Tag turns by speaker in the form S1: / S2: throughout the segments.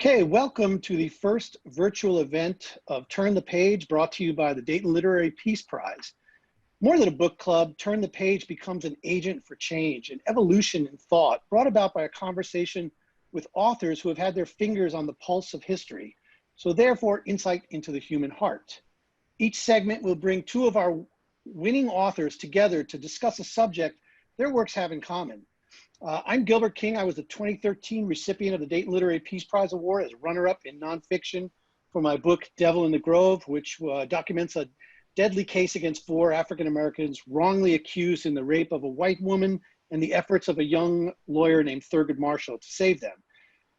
S1: Okay, welcome to the first virtual event of Turn the Page, brought to you by the Dayton Literary Peace Prize. More than a book club, Turn the Page becomes an agent for change, an evolution in thought brought about by a conversation with authors who have had their fingers on the pulse of history, so therefore insight into the human heart. Each segment will bring two of our winning authors together to discuss a subject their works have in common. I'm Gilbert King. I was the 2013 recipient of the Dayton Literary Peace Prize Award as runner-up in nonfiction for my book, Devil in the Grove, which documents a deadly case against 4 African Americans wrongly accused in the rape of a white woman and the efforts of a young lawyer named Thurgood Marshall to save them.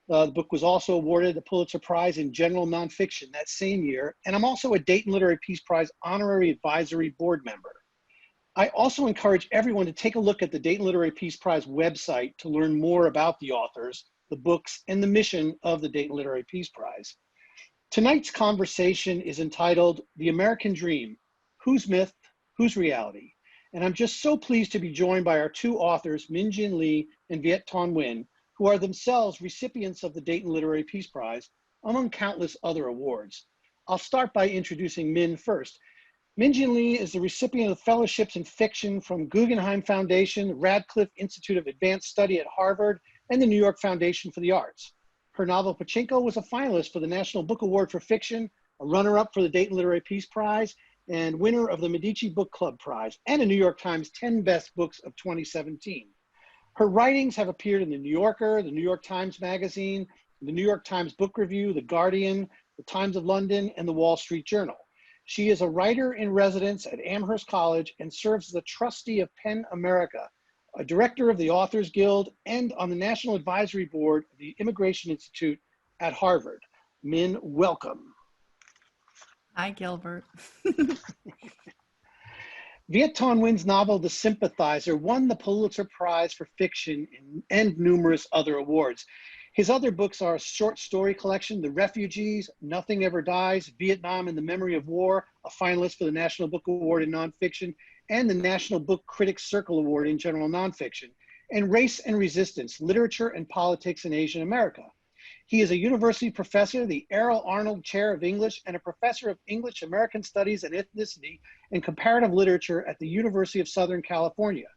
S1: The book was also awarded the Pulitzer Prize in general nonfiction that same year, and I'm also a Dayton Literary Peace Prize Honorary Advisory Board member. I also encourage everyone to take a look at the Dayton Literary Peace Prize website to learn more about the authors, the books, and the mission of the Dayton Literary Peace Prize. Tonight's conversation is entitled The American Dream: Whose Myth, Whose Reality? And I'm just so pleased to be joined by our two authors, Min Jin Lee and Viet Nguyen, who are themselves recipients of the Dayton Literary Peace Prize, among countless other awards. I'll start by introducing Min first. Min Jin Lee is the recipient of fellowships in fiction from Guggenheim Foundation, Radcliffe Institute of Advanced Study at Harvard, and the New York Foundation for the Arts. Her novel Pachinko was a finalist for the National Book Award for Fiction, a runner-up for the Dayton Literary Peace Prize, and winner of the Medici Book Club Prize, and a New York Times 10 Best Books of 2017. Her writings have appeared in The New Yorker, the New York Times Magazine, the New York Times Book Review, The Guardian, the Times of London, and the Wall Street Journal. She is a writer in residence at Amherst College and serves as a trustee of PEN America, a director of the Authors Guild, and on the National Advisory Board of the Immigration Institute at Harvard. Min, welcome.
S2: Hi, Gilbert.
S1: Viet Nguyen's novel, The Sympathizer, won the Pulitzer Prize for Fiction and numerous other awards. His other books are a short story collection, The Refugees, Nothing Ever Dies, Vietnam in the Memory of War, a finalist for the National Book Award in Nonfiction, and the National Book Critics Circle Award in General Nonfiction, and Race and Resistance, Literature and Politics in Asian America. He is a university professor, the Errol Arnold Chair of English, and a professor of English, American Studies and Ethnicity and Comparative Literature at the University of Southern California.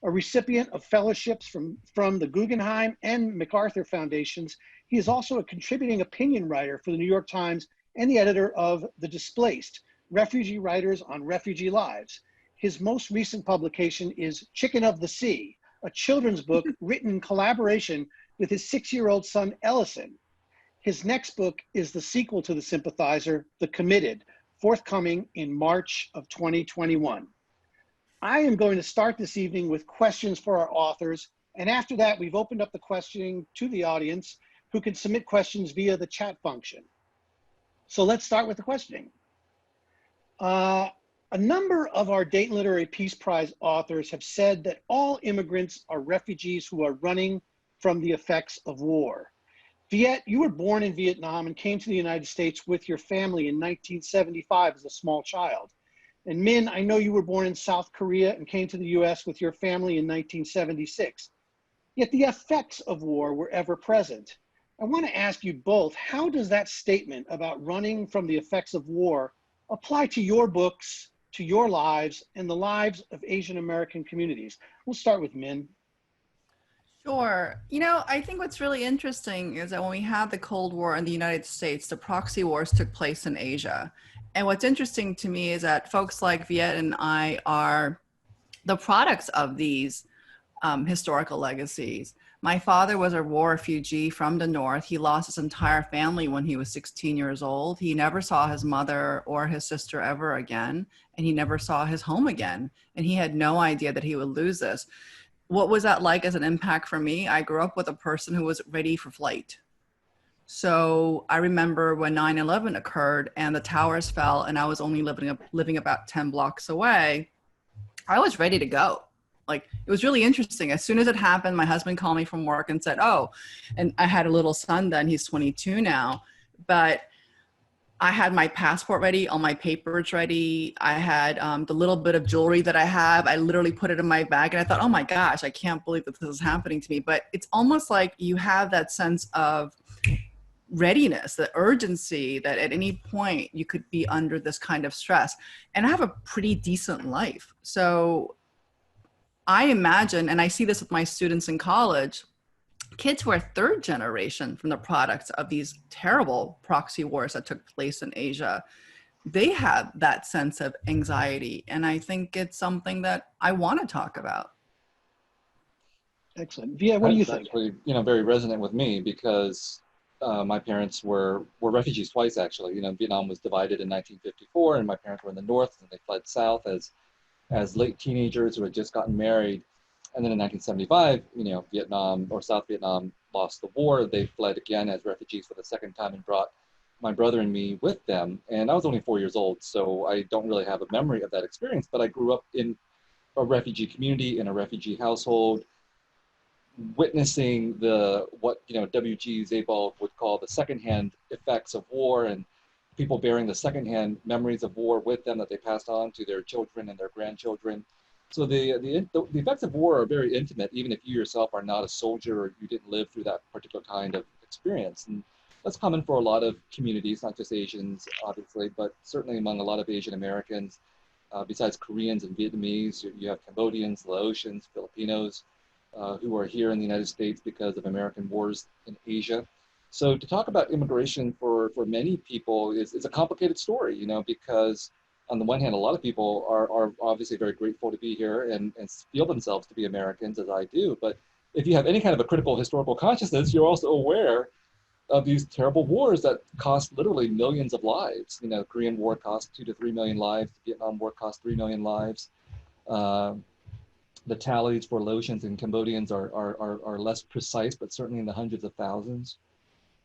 S1: A recipient of fellowships from the Guggenheim and MacArthur Foundations, he is also a contributing opinion writer for the New York Times and the editor of The Displaced, Refugee Writers on Refugee Lives. His most recent publication is Chicken of the Sea, a children's book written in collaboration with his 6-year-old son, Ellison. His next book is the sequel to The Sympathizer, The Committed, forthcoming in March of 2021. I am going to start this evening with questions for our authors, and after that, we've opened up the questioning to the audience, who can submit questions via the chat function. So let's start with the questioning. A number of our Dayton Literary Peace Prize authors have said that all immigrants are refugees who are running from the effects of war. Viet, you were born in Vietnam and came to the United States with your family in 1975 as a small child. And Min, I know you were born in South Korea and came to the US with your family in 1976. Yet the effects of war were ever present. I want to ask you both, how does that statement about running from the effects of war apply to your books, to your lives, and the lives of Asian American communities? We'll start with Min.
S2: Sure. You know, I think what's really interesting is that when we had the Cold War in the United States, the proxy wars took place in Asia. And what's interesting to me is that folks like Viet and I are the products of these historical legacies. My father was a war refugee from the North. He lost his entire family when he was 16 years old. He never saw his mother or his sister ever again, and he never saw his home again. And he had no idea that he would lose this. What was that like as an impact for me? I grew up with a person who was ready for flight. So I remember when 9/11 occurred and the towers fell and I was only living about 10 blocks away, I was ready to go. Like, it was really interesting. As soon as it happened, my husband called me from work and said, oh, and I had a little son then, he's 22 now, but I had my passport ready, all my papers ready. I had the little bit of jewelry that I have. I literally put it in my bag and I thought, oh my gosh, I can't believe that this is happening to me. But it's almost like you have that sense of readiness, the urgency that at any point you could be under this kind of stress. And I have a pretty decent life. So I imagine, and I see this with my students in college, kids who are third generation from the products of these terrible proxy wars that took place in Asia, they have that sense of anxiety. And I think it's something that I want to talk about.
S1: Excellent. Viet, what do you think?
S3: Actually, very resonant with me because my parents were refugees twice, actually. Vietnam was divided in 1954, and my parents were in the north, and they fled south as late teenagers who had just gotten married. And then in 1975, Vietnam or South Vietnam lost the war. They fled again as refugees for the second time and brought my brother and me with them. And I was only 4 years old, so I don't really have a memory of that experience, but I grew up in a refugee community, in a refugee household, witnessing what W.G. Sebald would call the secondhand effects of war, and people bearing the secondhand memories of war with them that they passed on to their children and their grandchildren. So the effects of war are very intimate, even if you yourself are not a soldier or you didn't live through that particular kind of experience. And that's common for a lot of communities, not just Asians, obviously, but certainly among a lot of Asian Americans. Besides Koreans and Vietnamese, you have Cambodians, Laotians, Filipinos, who are here in the United States because of American wars in Asia. So to talk about immigration for many people is a complicated story, because on the one hand, a lot of people are obviously very grateful to be here and feel themselves to be Americans, as I do. But if you have any kind of a critical historical consciousness, you're also aware of these terrible wars that cost literally millions of lives. Korean War cost 2 to 3 million lives. The Vietnam War cost 3 million lives. The tallies for Laotians and Cambodians are less precise, but certainly in the hundreds of thousands.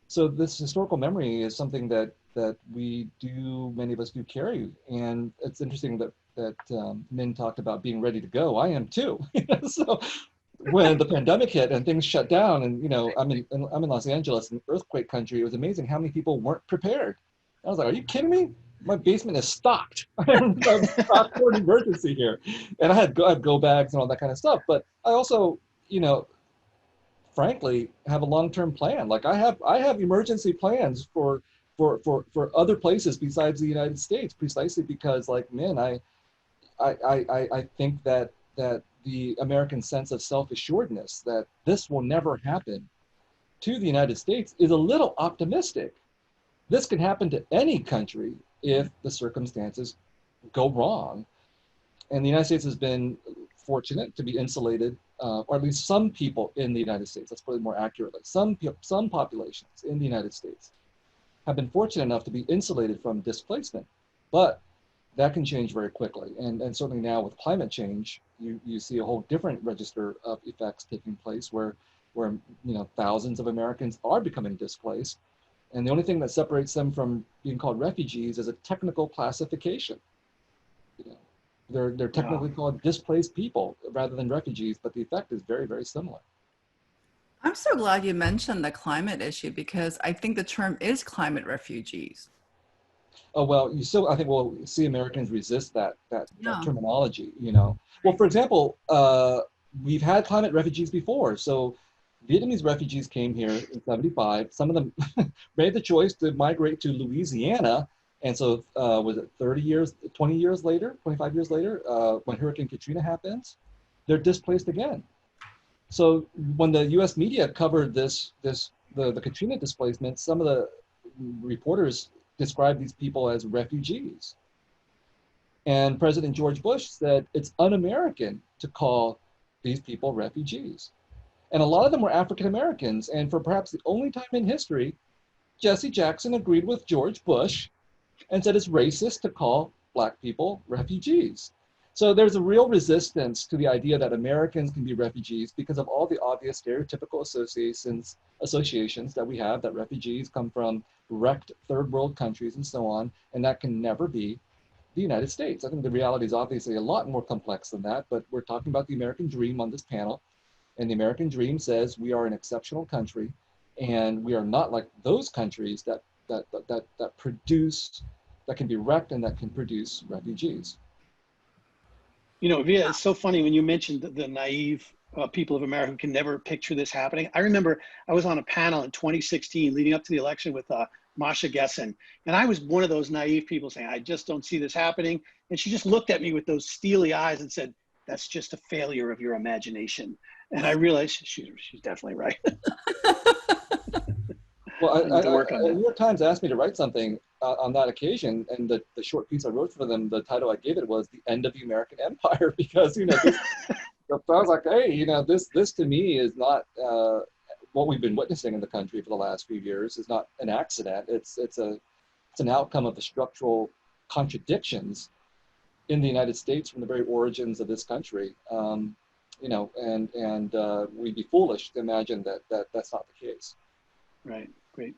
S3: So this historical memory is something that many of us do carry. And it's interesting that Min talked about being ready to go. I am too. So when the pandemic hit and things shut down, and I'm in Los Angeles, an earthquake country, it was amazing how many people weren't prepared. I was like, are you kidding me? My basement is stocked. I'm stocked for an emergency here. And I had go bags and all that kind of stuff. But I also, frankly, have a long-term plan. Like I have emergency plans for other places besides the United States, precisely because, like Min, I think that the American sense of self-assuredness that this will never happen to the United States is a little optimistic. This can happen to any country if the circumstances go wrong. And the United States has been fortunate to be insulated, or at least some people in the United States, let's put it more accurately, some populations in the United States have been fortunate enough to be insulated from displacement. But that can change very quickly. And certainly now with climate change, you see a whole different register of effects taking place where thousands of Americans are becoming displaced. And the only thing that separates them from being called refugees is a technical classification. They're technically called displaced people rather than refugees, but the effect is very, very similar.
S2: I'm so glad you mentioned the climate issue, because I think the term is climate refugees.
S3: Oh, well, I think we'll see Americans resist that terminology, Well, for example, we've had climate refugees before. So Vietnamese refugees came here in 75. Some of them made the choice to migrate to Louisiana. And so was it 30 years, 20 years later, 25 years later, when Hurricane Katrina happens, they're displaced again. So when the US media covered the Katrina displacement, some of the reporters described these people as refugees. And President George Bush said it's un-American to call these people refugees. And a lot of them were African Americans. And for perhaps the only time in history, Jesse Jackson agreed with George Bush and said it's racist to call Black people refugees. So there's a real resistance to the idea that Americans can be refugees because of all the obvious stereotypical associations that we have, that refugees come from wrecked third world countries and so on, and that can never be the United States. I think the reality is obviously a lot more complex than that, but we're talking about the American dream on this panel. And the American dream says we are an exceptional country, and we are not like those countries that can be wrecked and that can produce refugees.
S1: Viet, it's so funny when you mentioned the naive people of America who can never picture this happening. I remember I was on a panel in 2016 leading up to the election with Masha Gessen. And I was one of those naive people saying, I just don't see this happening. And she just looked at me with those steely eyes and said, that's just a failure of your imagination. And I realized she's definitely right.
S3: Well, New York Times asked me to write something on that occasion, and the short piece I wrote for them, the title I gave it was "The End of the American Empire," because this, I was like, hey, this to me is not what we've been witnessing in the country for the last few years is not an accident. It's an outcome of the structural contradictions in the United States from the very origins of this country. And we'd be foolish to imagine that that's not the case.
S1: Right. Great.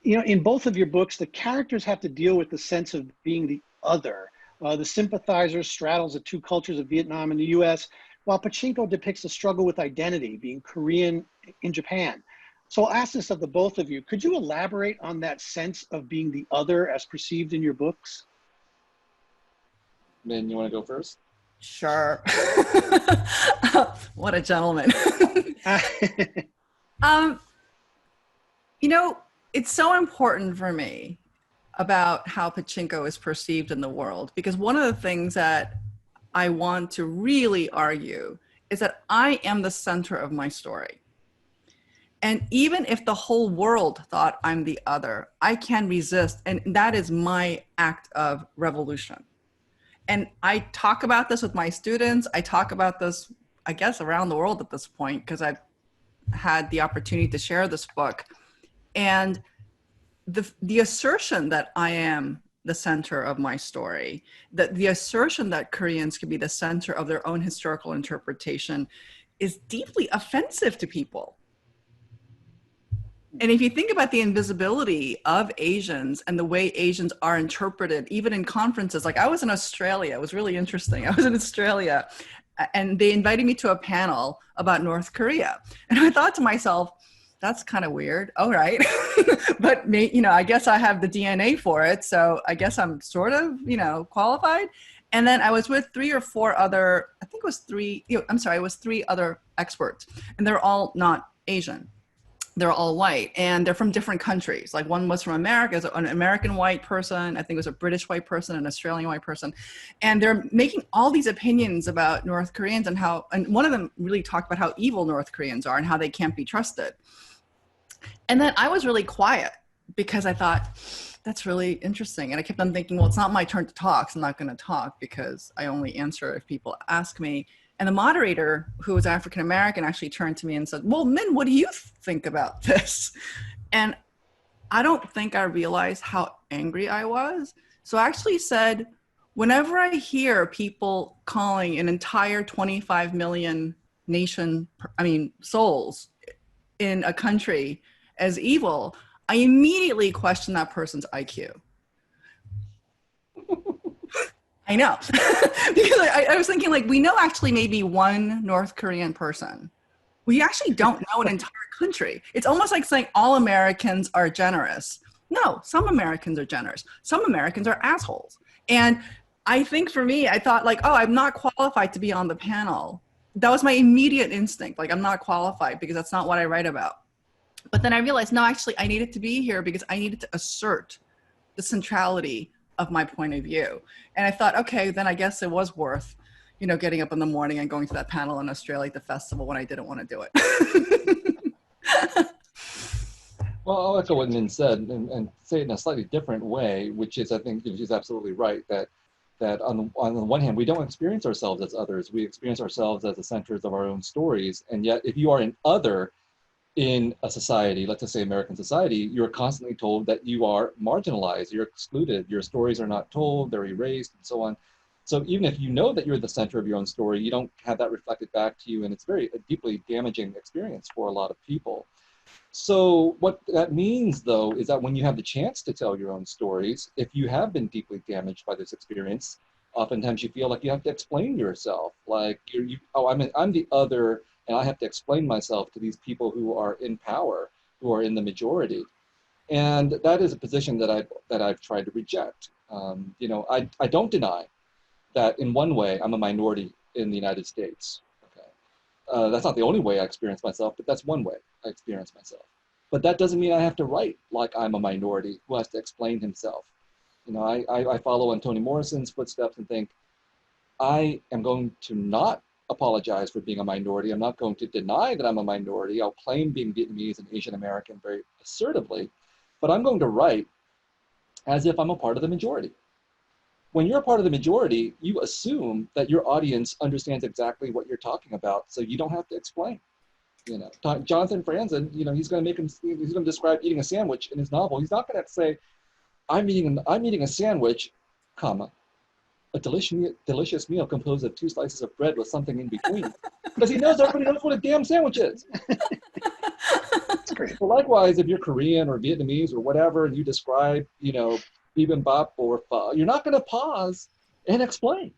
S1: In both of your books, the characters have to deal with the sense of being the other. The Sympathizer straddles the two cultures of Vietnam and the US, while Pachinko depicts the struggle with identity, being Korean in Japan. So I'll ask this of the both of you. Could you elaborate on that sense of being the other as perceived in your books?
S3: Min, you want to go first?
S2: Sure. What a gentleman. It's so important for me about how Pachinko is perceived in the world, because one of the things that I want to really argue is that I am the center of my story. And even if the whole world thought I'm the other, I can resist. And that is my act of revolution. And I talk about this with my students. I talk about this, I guess, around the world at this point, because I've had the opportunity to share this book. And the assertion that I am the center of my story, that the assertion that Koreans could be the center of their own historical interpretation is deeply offensive to people. And if you think about the invisibility of Asians and the way Asians are interpreted, even in conferences, like I was in Australia, it was really interesting. I was in Australia and they invited me to a panel about North Korea. And I thought to myself, that's kind of weird. All right. But I guess I have the DNA for it. So I guess I'm sort of, qualified. And then I was with three or four other, it was three other experts, and they're all not Asian. They're all white, and they're from different countries. Like one was from America, an American white person. I think it was a British white person, an Australian white person. And they're making all these opinions about North Koreans and one of them really talked about how evil North Koreans are and how they can't be trusted. And then I was really quiet because I thought, that's really interesting. And I kept on thinking, well, it's not my turn to talk, so I'm not going to talk because I only answer if people ask me. And the moderator, who was African-American, actually turned to me and said, well, Min, what do you think about this? And I don't think I realized how angry I was. So I actually said, whenever I hear people calling an entire 25 million souls in a country as evil, I immediately question that person's IQ. I know. Because I was thinking, like, we know actually maybe one North Korean person. We actually don't know an entire country. It's almost like saying all Americans are generous. No, some Americans are generous. Some Americans are assholes. And I think for me, I thought like, oh, I'm not qualified to be on the panel. That was my immediate instinct. Like, I'm not qualified because that's not what I write about. But then I realized, no, actually, I needed to be here because I needed to assert the centrality of my point of view. And I thought, okay, then I guess it was worth, getting up in the morning and going to that panel in Australia at the festival when I didn't want to do it.
S3: Well, I'll echo what Min said and say it in a slightly different way, which is, I think she's absolutely right, that on the one hand, we don't experience ourselves as others. We experience ourselves as the centers of our own stories. And yet, if you are an other in a society, let's just say American society, you're constantly told that you are marginalized, you're excluded, your stories are not told, they're erased, and so on. So even if you know that you're the center of your own story, you don't have that reflected back to you, and it's a deeply damaging experience for a lot of people. So what that means, though, is that when you have the chance to tell your own stories, if you have been deeply damaged by this experience, oftentimes you feel like you have to explain yourself, like I'm the other, and I have to explain myself to these people who are in power, who are in the majority. And that is a position that I've tried to reject. I don't deny that in one way I'm a minority in the United States. Okay, That's not the only way I experience myself, but that's one way I experience myself. But that doesn't mean I have to write like I'm a minority who has to explain himself. You know, I follow in Toni Morrison's footsteps and think, I am going to not apologize for being a minority. I'm not going to deny that I'm a minority. I'll claim being Vietnamese and Asian American very assertively, but I'm going to write as if I'm a part of the majority. When you're a part of the majority, you assume that your audience understands exactly what you're talking about, so you don't have to explain. You know, Jonathan Franzen, you know, he's going to describe eating a sandwich in his novel. He's not going to say, I'm eating a sandwich, comma, a delicious meal composed of 2 slices of bread with something in between, because he knows everybody knows what a damn sandwich is.
S1: That's great.
S3: So likewise, if you're Korean or Vietnamese or whatever, and you describe, you know, bibimbap or pho, you're not going to pause and explain.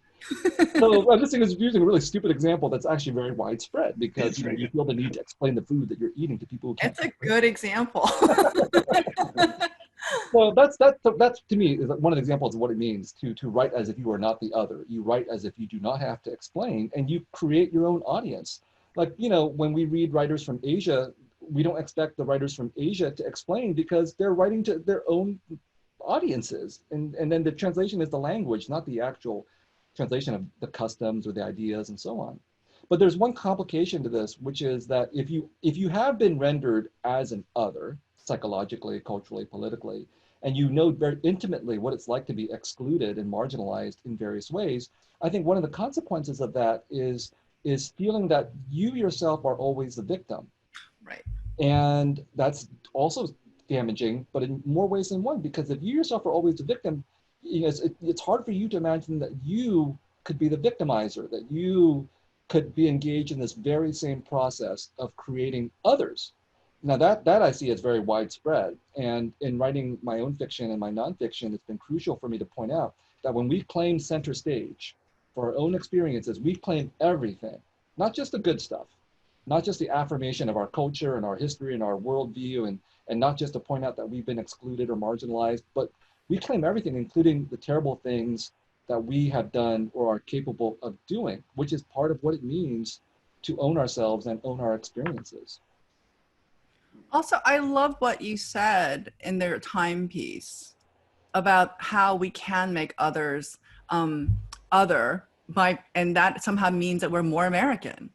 S3: So I'm just using a really stupid example that's actually very widespread, because you know, you feel the need to explain the food that you're eating to people who can't.
S2: It's a good example.
S3: So that's to me is one of the examples of what it means to write as if you are not the other. You write as if you do not have to explain, and you create your own audience. Like, you know, when we read writers from Asia, we don't expect the writers from Asia to explain, because they're writing to their own audiences, and then the translation is the language, not the actual translation of the customs or the ideas and so on. But there's one complication to this, which is that if you have been rendered as an other, psychologically, culturally, politically, and you know very intimately what it's like to be excluded and marginalized in various ways, I think one of the consequences of that is feeling that you yourself are always the victim.
S2: Right.
S3: And that's also damaging, but in more ways than one, because if you yourself are always the victim, you know, it's hard for you to imagine that you could be the victimizer, that you could be engaged in this very same process of creating others. Now that I see as very widespread, and in writing my own fiction and my nonfiction, it's been crucial for me to point out that when we claim center stage for our own experiences, we claim everything, not just the good stuff, not just the affirmation of our culture and our history and our worldview, and not just to point out that we've been excluded or marginalized, but we claim everything, including the terrible things that we have done or are capable of doing, which is part of what it means to own ourselves and own our experiences.
S2: Also, I love what you said in their timepiece about how we can make others other and that somehow means that we're more American.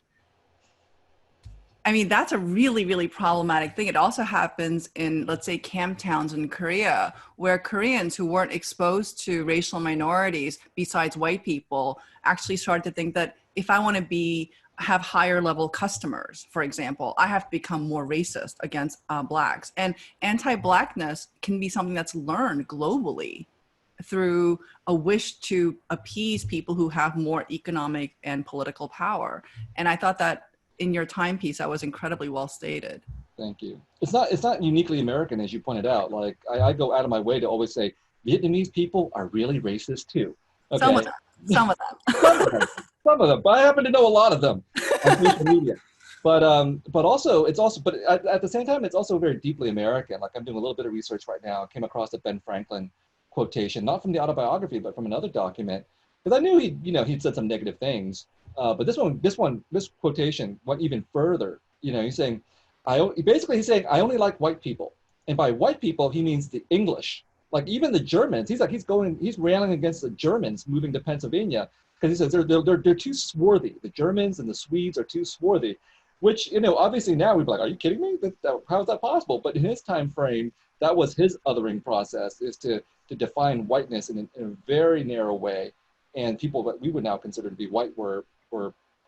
S2: I mean, that's a really, really problematic thing. It also happens in, let's say, camp towns in Korea, where Koreans who weren't exposed to racial minorities besides white people actually started to think that if I want to have higher level customers, for example, I have to become more racist against Blacks. And anti-Blackness can be something that's learned globally through a wish to appease people who have more economic and political power. And I thought that in your timepiece, that was incredibly well stated.
S3: Thank you. It's not uniquely American, as you pointed out. Like I go out of my way to always say, Vietnamese people are really racist too. Okay.
S2: Some of them.
S3: Some of them. But I happen to know a lot of them on social media. But at the same time, it's also very deeply American. Like I'm doing a little bit of research right now. I came across a Ben Franklin quotation, not from the autobiography, but from another document, because I knew he'd said some negative things. But this quotation went even further. You know, he's saying, I only like white people, and by white people he means the English, like even the Germans. He's railing against the Germans moving to Pennsylvania, because he says they're too swarthy. The Germans and the Swedes are too swarthy, which, you know, obviously now we'd be like, are you kidding me? How is that possible? But in his time frame, that was his othering process, is to define whiteness in a very narrow way, and people that we would now consider to be white were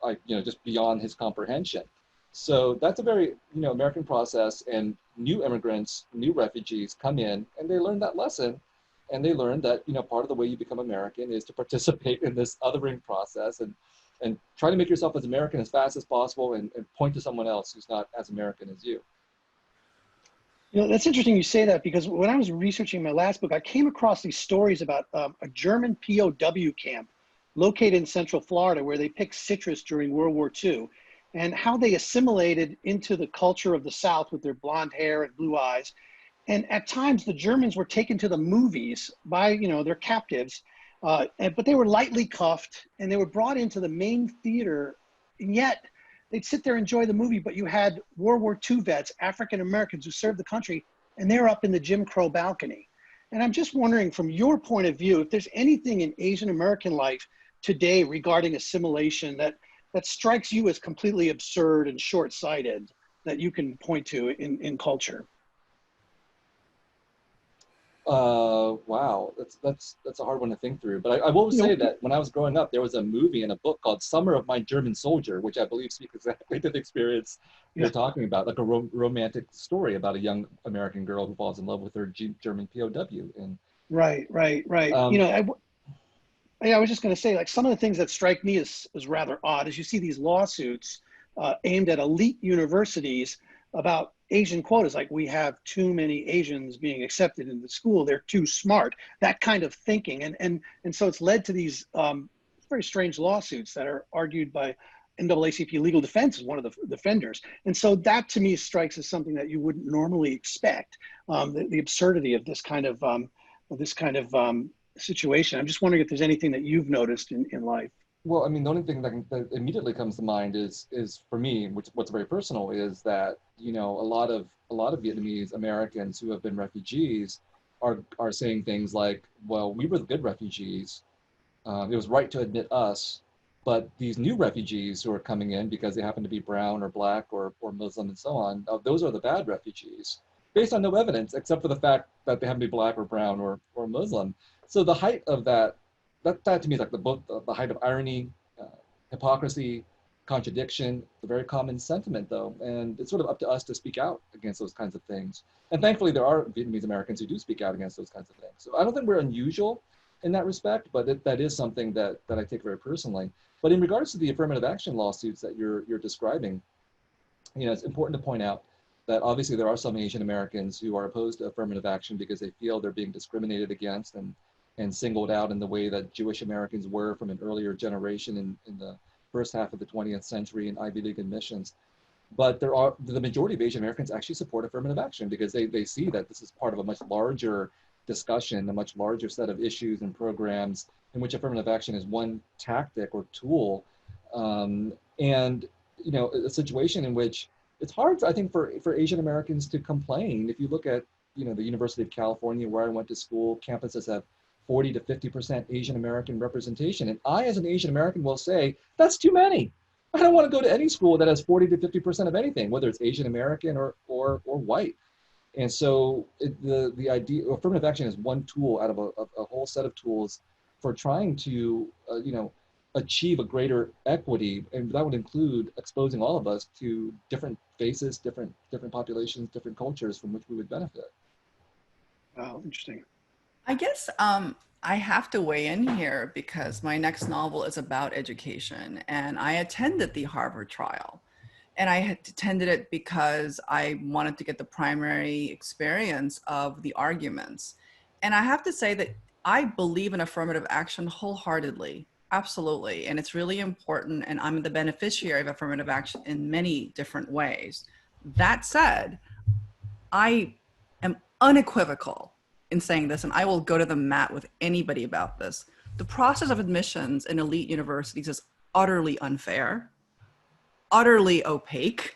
S3: like, you know, just beyond his comprehension. So that's a very, you know, American process, and new immigrants, new refugees come in and they learn that lesson, and they learn that, you know, part of the way you become American is to participate in this othering process and try to make yourself as American as fast as possible, and point to someone else who's not as American as you.
S1: You know, that's interesting you say that, because when I was researching my last book, I came across these stories about a German POW camp located in Central Florida, where they picked citrus during World War II, and how they assimilated into the culture of the South with their blonde hair and blue eyes. And at times the Germans were taken to the movies by, you know, their captives, but they were lightly cuffed and they were brought into the main theater. And yet they'd sit there and enjoy the movie, but you had World War II vets, African Americans who served the country, and they're up in the Jim Crow balcony. And I'm just wondering, from your point of view, if there's anything in Asian American life today regarding assimilation that strikes you as completely absurd and short-sighted that you can point to in culture.
S3: Wow, that's a hard one to think through. But I will say that when I was growing up, there was a movie and a book called Summer of My German Soldier, which I believe speaks exactly to the experience you're talking about, like a romantic story about a young American girl who falls in love with her German POW. And
S1: right. I was just going to say, like, some of the things that strike me as rather odd is you see these lawsuits aimed at elite universities about Asian quotas, like we have too many Asians being accepted into the school, they're too smart, that kind of thinking. And so it's led to these very strange lawsuits that are argued by NAACP Legal Defense as one of the defenders. And so that to me strikes as something that you wouldn't normally expect, the absurdity of this kind of situation. I'm just wondering if there's anything that you've noticed in life.
S3: Well, I mean, the only thing that immediately comes to mind is for me, what's very personal, is that, you know, a lot of Vietnamese Americans who have been refugees are saying things like, well, we were the good refugees. It was right to admit us, but these new refugees who are coming in because they happen to be brown or black or Muslim and so on, those are the bad refugees, based on no evidence except for the fact that they happen to be black or brown or Muslim. So the height of that to me is like the height of irony, hypocrisy, contradiction, a very common sentiment though. And it's sort of up to us to speak out against those kinds of things. And thankfully there are Vietnamese Americans who do speak out against those kinds of things. So I don't think we're unusual in that respect, but that is something that I take very personally. But in regards to the affirmative action lawsuits that you're describing, you know, it's important to point out that obviously there are some Asian Americans who are opposed to affirmative action because they feel they're being discriminated against and singled out in the way that Jewish Americans were from an earlier generation in the first half of the 20th century in Ivy League admissions. But the majority of Asian Americans actually support affirmative action because they see that this is part of a much larger discussion, a much larger set of issues and programs in which affirmative action is one tactic or tool. And, you know, a situation in which it's hard, I think, for Asian Americans to complain. If you look at, you know, the University of California, where I went to school, campuses have 40 to 50% Asian American representation. And I, as an Asian American, will say, that's too many. I don't want to go to any school that has 40 to 50% of anything, whether it's Asian American or white. And so the idea, affirmative action is one tool out of a whole set of tools for trying to, you know, achieve a greater equity. And that would include exposing all of us to different faces, different populations, different cultures from which we would benefit.
S1: Wow, interesting.
S2: I guess I have to weigh in here because my next novel is about education, and I attended the Harvard trial. And I had attended it because I wanted to get the primary experience of the arguments. And I have to say that I believe in affirmative action wholeheartedly, absolutely. And it's really important, and I'm the beneficiary of affirmative action in many different ways. That said, I am unequivocal in saying this, and I will go to the mat with anybody about this. The process of admissions in elite universities is utterly unfair, utterly opaque,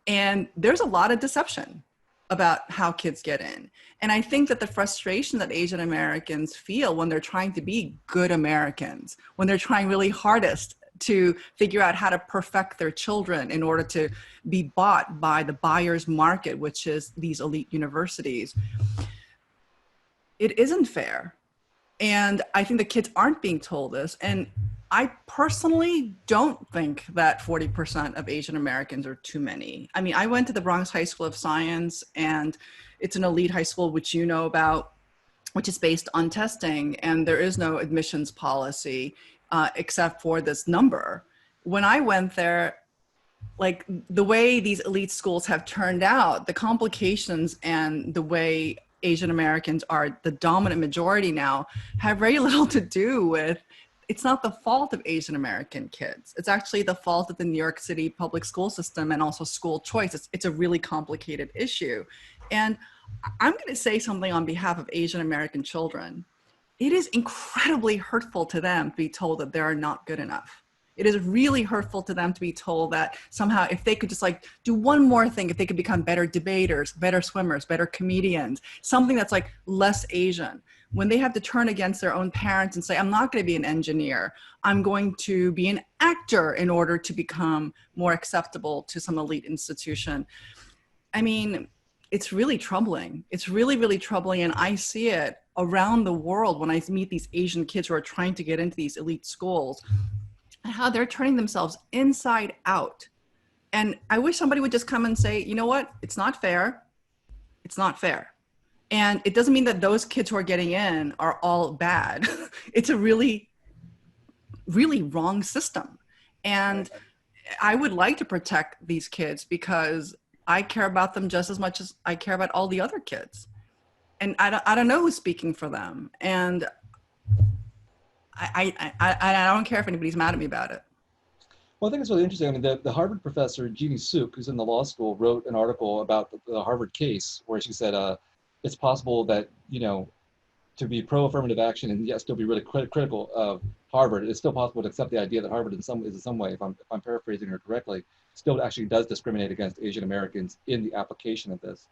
S2: and there's a lot of deception about how kids get in. And I think that the frustration that Asian Americans feel when they're trying to be good Americans, when they're trying really hardest to figure out how to perfect their children in order to be bought by the buyer's market, which is these elite universities, it isn't fair. And I think the kids aren't being told this. And I personally don't think that 40% of Asian Americans are too many. I mean, I went to the Bronx High School of Science, and it's an elite high school, which you know about, which is based on testing, and there is no admissions policy except for this number. When I went there, like the way these elite schools have turned out, the complications and the way Asian Americans are the dominant majority now have very little to do with, it's not the fault of Asian American kids. It's actually the fault of the New York City public school system and also school choice. It's a really complicated issue. And I'm going to say something on behalf of Asian American children. It is incredibly hurtful to them to be told that they're not good enough. It is really hurtful to them to be told that somehow if they could just like do one more thing, if they could become better debaters, better swimmers, better comedians, something that's like less Asian, when they have to turn against their own parents and say, I'm not going to be an engineer, I'm going to be an actor in order to become more acceptable to some elite institution. I mean, it's really troubling. It's really, really troubling. And I see it around the world when I meet these Asian kids who are trying to get into these elite schools, and how they're turning themselves inside out. And I wish somebody would just come and say, you know what? It's not fair. It's not fair. And it doesn't mean that those kids who are getting in are all bad. It's a really, really wrong system. And I would like to protect these kids because I care about them just as much as I care about all the other kids. And I don't know who's speaking for them. And I don't care if anybody's mad at me about it.
S3: Well, I think it's really interesting. I mean, the Harvard professor, Jeannie Suk, who's in the law school, wrote an article about the Harvard case where she said it's possible that, you know, to be pro-affirmative action and yet still be really critical of Harvard, it's still possible to accept the idea that Harvard in some way, if I'm paraphrasing her correctly, still actually does discriminate against Asian Americans in the application of this.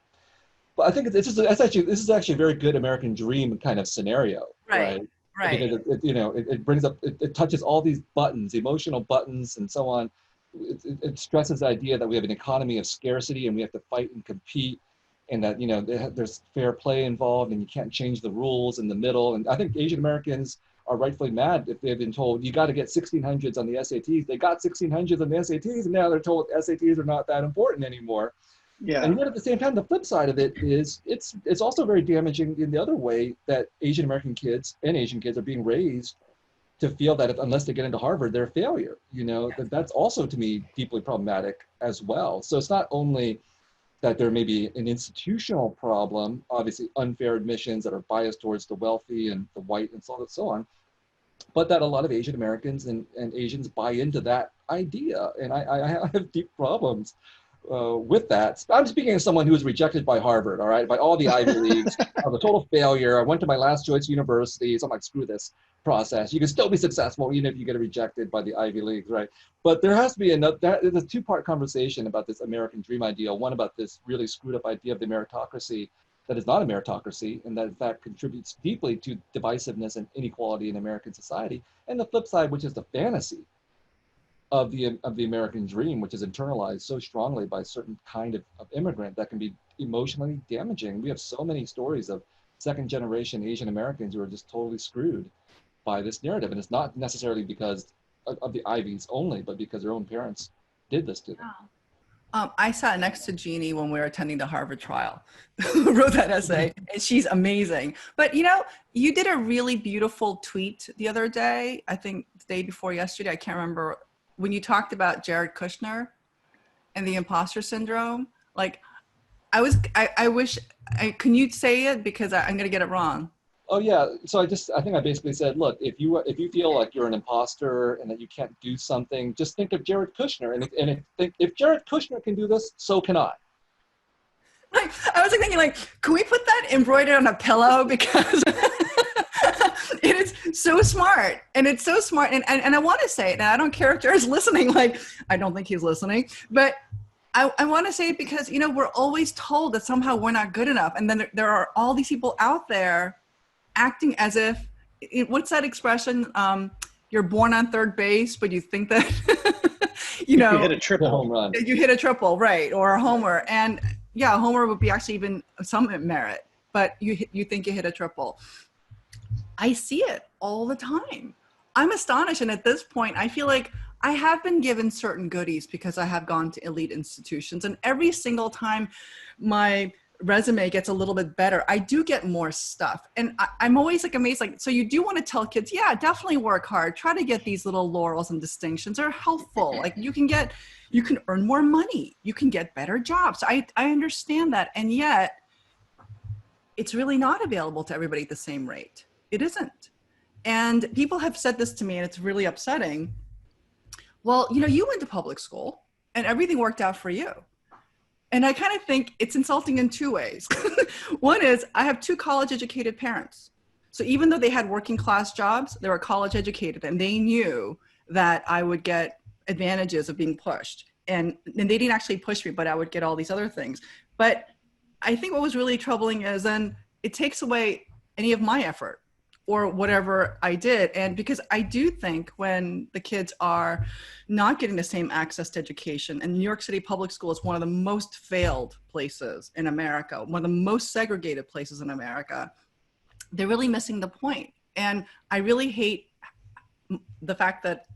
S3: But I think this is actually a very good American dream kind of scenario, right? Right. Because it brings up, it touches all these buttons, emotional buttons and so on. It stresses the idea that we have an economy of scarcity and we have to fight and compete, and that, you know, there's fair play involved and you can't change the rules in the middle. And I think Asian Americans are rightfully mad if they've been told, you got to get 1600s on the SATs. They got 1600s on the SATs and now they're told SATs are not that important anymore. Yeah. And yet at the same time, the flip side of it is it's also very damaging in the other way that Asian American kids and Asian kids are being raised to feel that unless they get into Harvard, they're a failure. You know, that's also to me deeply problematic as well. So it's not only that there may be an institutional problem, obviously unfair admissions that are biased towards the wealthy and the white and so on, but that a lot of Asian Americans and Asians buy into that idea. And I have deep problems with that. I'm speaking as someone who was rejected by Harvard, all right, by all the Ivy Leagues. I'm a total failure. I went to my last choice university, so I'm like, screw this process. You can still be successful even if you get rejected by the Ivy Leagues, right? But there has to be there's a two-part conversation about this American dream ideal. One about this really screwed up idea of the meritocracy that is not a meritocracy and that in fact contributes deeply to divisiveness and inequality in American society. And the flip side, which is the fantasy of the American dream, which is internalized so strongly by a certain kind of immigrant that can be emotionally damaging. We have so many stories of second generation Asian Americans who are just totally screwed by this narrative. And it's not necessarily because of the Ivies only, but because their own parents did this to them.
S2: I sat next to Jeannie when we were attending the Harvard trial, who wrote that essay, and she's amazing. But you know, you did a really beautiful tweet the other day, I think the day before yesterday, I can't remember, when you talked about Jared Kushner and the imposter syndrome. Like, I wish, can you say it? Because I'm going to get it wrong.
S3: Oh yeah, so I think I basically said, look, if you feel like you're an imposter and that you can't do something, just think of Jared Kushner, and if Jared Kushner can do this, so can I.
S2: Like, I was thinking, like, can we put that embroidered on a pillow, because it is so smart, and it's so smart, and I want to say it, and I don't care if Jared's listening. Like, I don't think he's listening, but I want to say it because, you know, we're always told that somehow we're not good enough, and then there are all these people out there acting as if, what's that expression? You're born on third base, but you think that, you know,
S1: you hit a triple home run.
S2: You hit a triple, right, or a homer, and yeah, a homer would be actually even some merit, but you think you hit a triple. I see it all the time. I'm astonished, and at this point, I feel like I have been given certain goodies because I have gone to elite institutions, and every single time my resume gets a little bit better, I do get more stuff. And I'm always like amazed, like, so you do want to tell kids, yeah, definitely work hard, try to get these little laurels and distinctions. They're helpful. Like, you can earn more money, you can get better jobs. I understand that. And yet it's really not available to everybody at the same rate. It isn't. And people have said this to me, and it's really upsetting. Well, you know, you went to public school and everything worked out for you. And I kind of think it's insulting in two ways. One is, I have two college educated parents. So even though they had working class jobs, they were college educated, and they knew that I would get advantages of being pushed. And they didn't actually push me, but I would get all these other things. But I think what was really troubling is then it takes away any of my effort or whatever I did. And because I do think when the kids are not getting the same access to education, and New York City public school is one of the most failed places in America, one of the most segregated places in America, they're really missing the point. And I really hate the fact that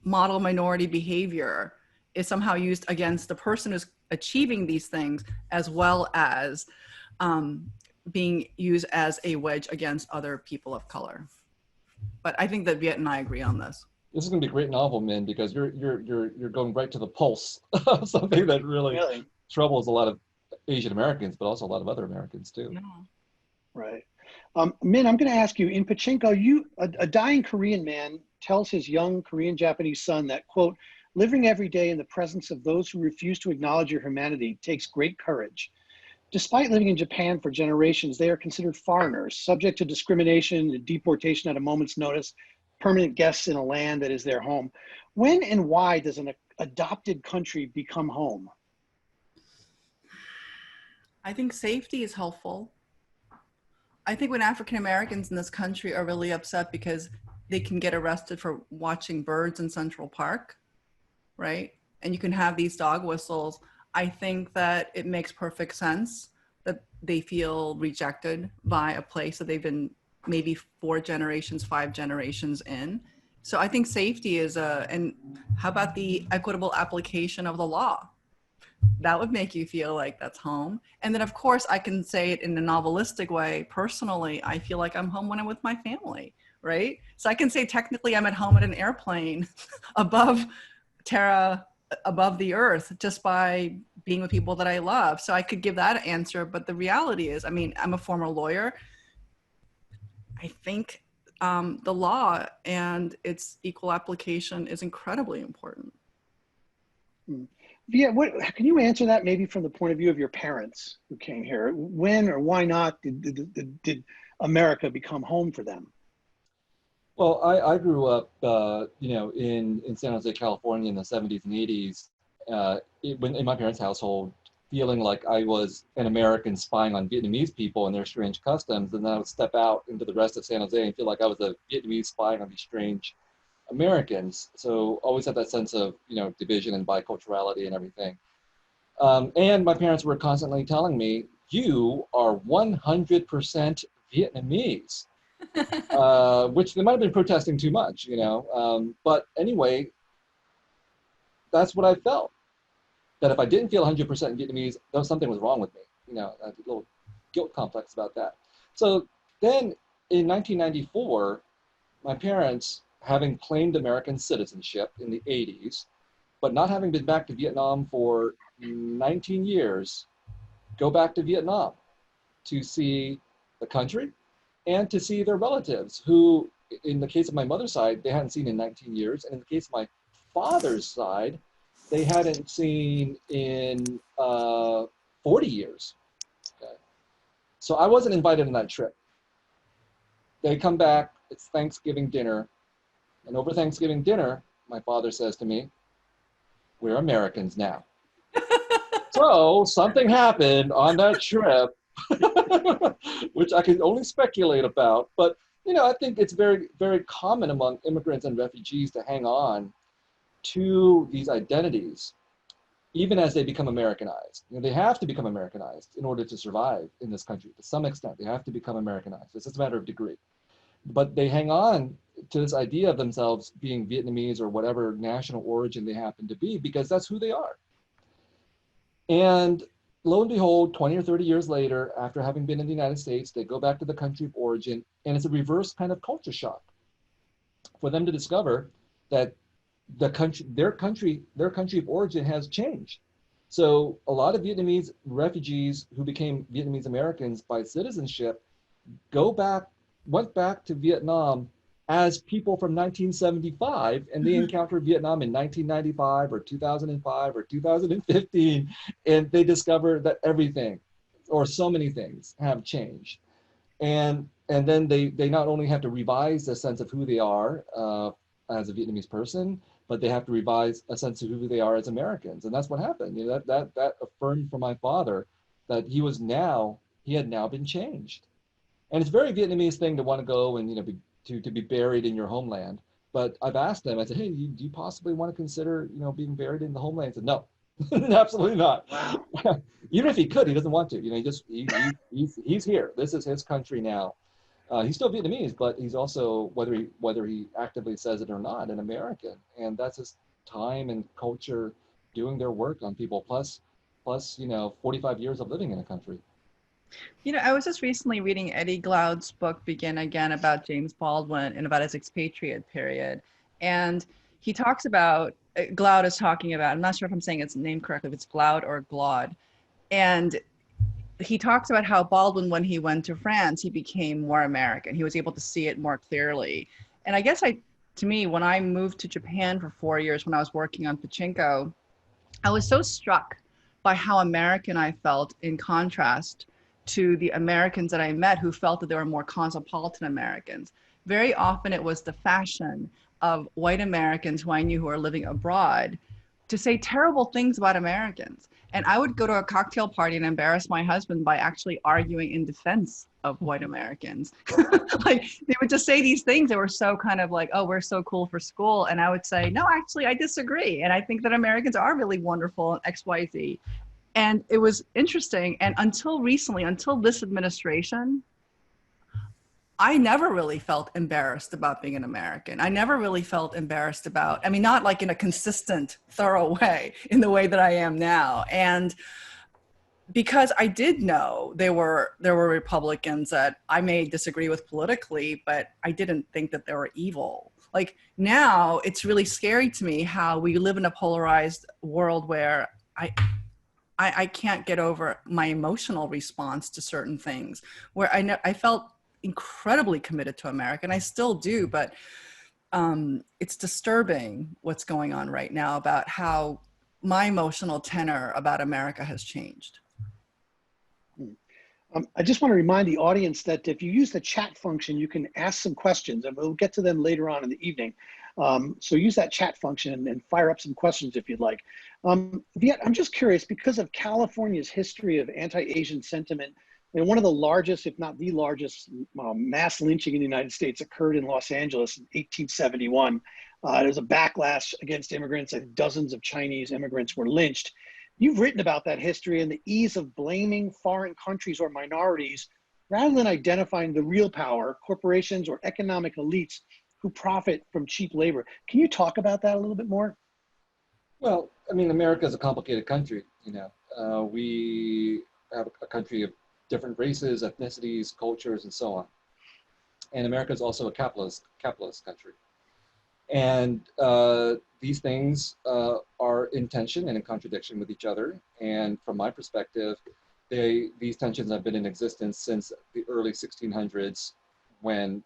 S2: model minority behavior is somehow used against the person who's achieving these things, as well as being used as a wedge against other people of color. But I think that Viet and I agree on this.
S3: This is going to be a great novel, Min, because you're going right to the pulse of something that really troubles a lot of Asian Americans, but also a lot of other Americans too.
S2: Yeah.
S1: Right. Min, I'm going to ask you, in Pachinko, a dying Korean man tells his young Korean Japanese son that, quote, living every day in the presence of those who refuse to acknowledge your humanity takes great courage. Despite living in Japan for generations, they are considered foreigners, subject to discrimination and deportation at a moment's notice, permanent guests in a land that is their home. When and why does an adopted country become home?
S2: I think safety is helpful. I think when African Americans in this country are really upset because they can get arrested for watching birds in Central Park, right? And you can have these dog whistles. I think that it makes perfect sense that they feel rejected by a place that they've been maybe 4 generations, 5 generations in. So I think safety is and how about the equitable application of the law? That would make you feel like that's home. And then of course I can say it in a novelistic way. Personally, I feel like I'm home when I'm with my family, right? So I can say technically I'm at home at an airplane above the earth just by being with people that I love. So I could give that answer, but the reality is, I mean, I'm a former lawyer. I think the law and its equal application is incredibly important.
S1: Yeah, can you answer that maybe from the point of view of your parents who came here? When or why not did America become home for them?
S3: Well, I grew up, in San Jose, California in the 70s and 80s, in my parents' household, feeling like I was an American spying on Vietnamese people and their strange customs, and then I would step out into the rest of San Jose and feel like I was a Vietnamese spying on these strange Americans. So always had that sense of, division and biculturality and everything. And my parents were constantly telling me, you are 100% Vietnamese. Which they might have been protesting too much, but anyway, that's what I felt, that if I didn't feel 100% Vietnamese, something was wrong with me, I had a little guilt complex about that. So then in 1994, my parents, having claimed American citizenship in the 80s, but not having been back to Vietnam for 19 years, go back to Vietnam to see the country and to see their relatives who, in the case of my mother's side, they hadn't seen in 19 years. And in the case of my father's side, they hadn't seen in 40 years. Okay. So I wasn't invited on that trip. They come back, it's Thanksgiving dinner. And over Thanksgiving dinner, my father says to me, we're Americans now. So something happened on that trip which I can only speculate about, but I think it's very, very common among immigrants and refugees to hang on to these identities, even as they become Americanized. They have to become Americanized in order to survive in this country. To some extent, they have to become Americanized. It's just a matter of degree. But they hang on to this idea of themselves being Vietnamese or whatever national origin they happen to be, because that's who they are. And lo and behold, 20 or 30 years later, after having been in the United States, they go back to the country of origin, and it's a reverse kind of culture shock for them to discover that their country of origin has changed. So a lot of Vietnamese refugees who became Vietnamese Americans by citizenship went back to Vietnam as people from 1975, and they encountered Vietnam in 1995 or 2005 or 2015, and they discovered that everything, or so many things, have changed. And then they not only have to revise the sense of who they are as a Vietnamese person, but they have to revise a sense of who they are as Americans. And that's what happened. You know, that affirmed for my father that he had now been changed. And it's a very Vietnamese thing to want to go and, you know, to be buried in your homeland. But I've asked them, I said, hey, do you possibly want to consider, you know, being buried in the homeland? He said, no, absolutely not. Wow. Even if he could, he doesn't want to. You know, he's here. This is his country now. He's still Vietnamese, but he's also, whether he actively says it or not, an American. And that's his time and culture doing their work on people, plus, you know, 45 years of living in a country.
S2: You know, I was just recently reading Eddie Glaude's book, Begin Again, about James Baldwin and about his expatriate period. And he talks about, Glaude is talking about, I'm not sure if I'm saying its name correctly, if it's Glaude or Glaude. And he talks about how Baldwin, when he went to France, he became more American. He was able to see it more clearly. And I guess to me, when I moved to Japan for 4 years, when I was working on Pachinko, I was so struck by how American I felt in contrast to the Americans that I met who felt that they were more cosmopolitan Americans. Very often it was the fashion of white Americans who I knew who were living abroad to say terrible things about Americans. And I would go to a cocktail party and embarrass my husband by actually arguing in defense of white Americans. Like they would just say these things that were so kind of like, oh, we're so cool for school. And I would say, no, actually, I disagree. And I think that Americans are really wonderful and X, Y, Z. And it was interesting. And until recently, until this administration, I never really felt embarrassed about being an American. I never really felt embarrassed about, I mean, not like in a consistent, thorough way, in the way that I am now. And because I did know there were Republicans that I may disagree with politically, but I didn't think that they were evil. Like now, it's really scary to me how we live in a polarized world where I can't get over my emotional response to certain things, where I felt incredibly committed to America, and I still do, but it's disturbing what's going on right now about how my emotional tenor about America has changed.
S1: I just want to remind the audience that if you use the chat function, you can ask some questions, and we'll get to them later on in the evening. So use that chat function and fire up some questions if you'd like. Viet, I'm just curious, because of California's history of anti-Asian sentiment, and one of the largest, if not the largest, mass lynching in the United States occurred in Los Angeles in 1871. There was a backlash against immigrants, and dozens of Chinese immigrants were lynched. You've written about that history and the ease of blaming foreign countries or minorities rather than identifying the real power, corporations or economic elites who profit from cheap labor. Can you talk about that a little bit more?
S3: Well, I mean, America is a complicated country. You know, we have a country of different races, ethnicities, cultures, and so on. And America is also a capitalist country. And these things are in tension and in contradiction with each other. And from my perspective, these tensions have been in existence since the early 1600s, when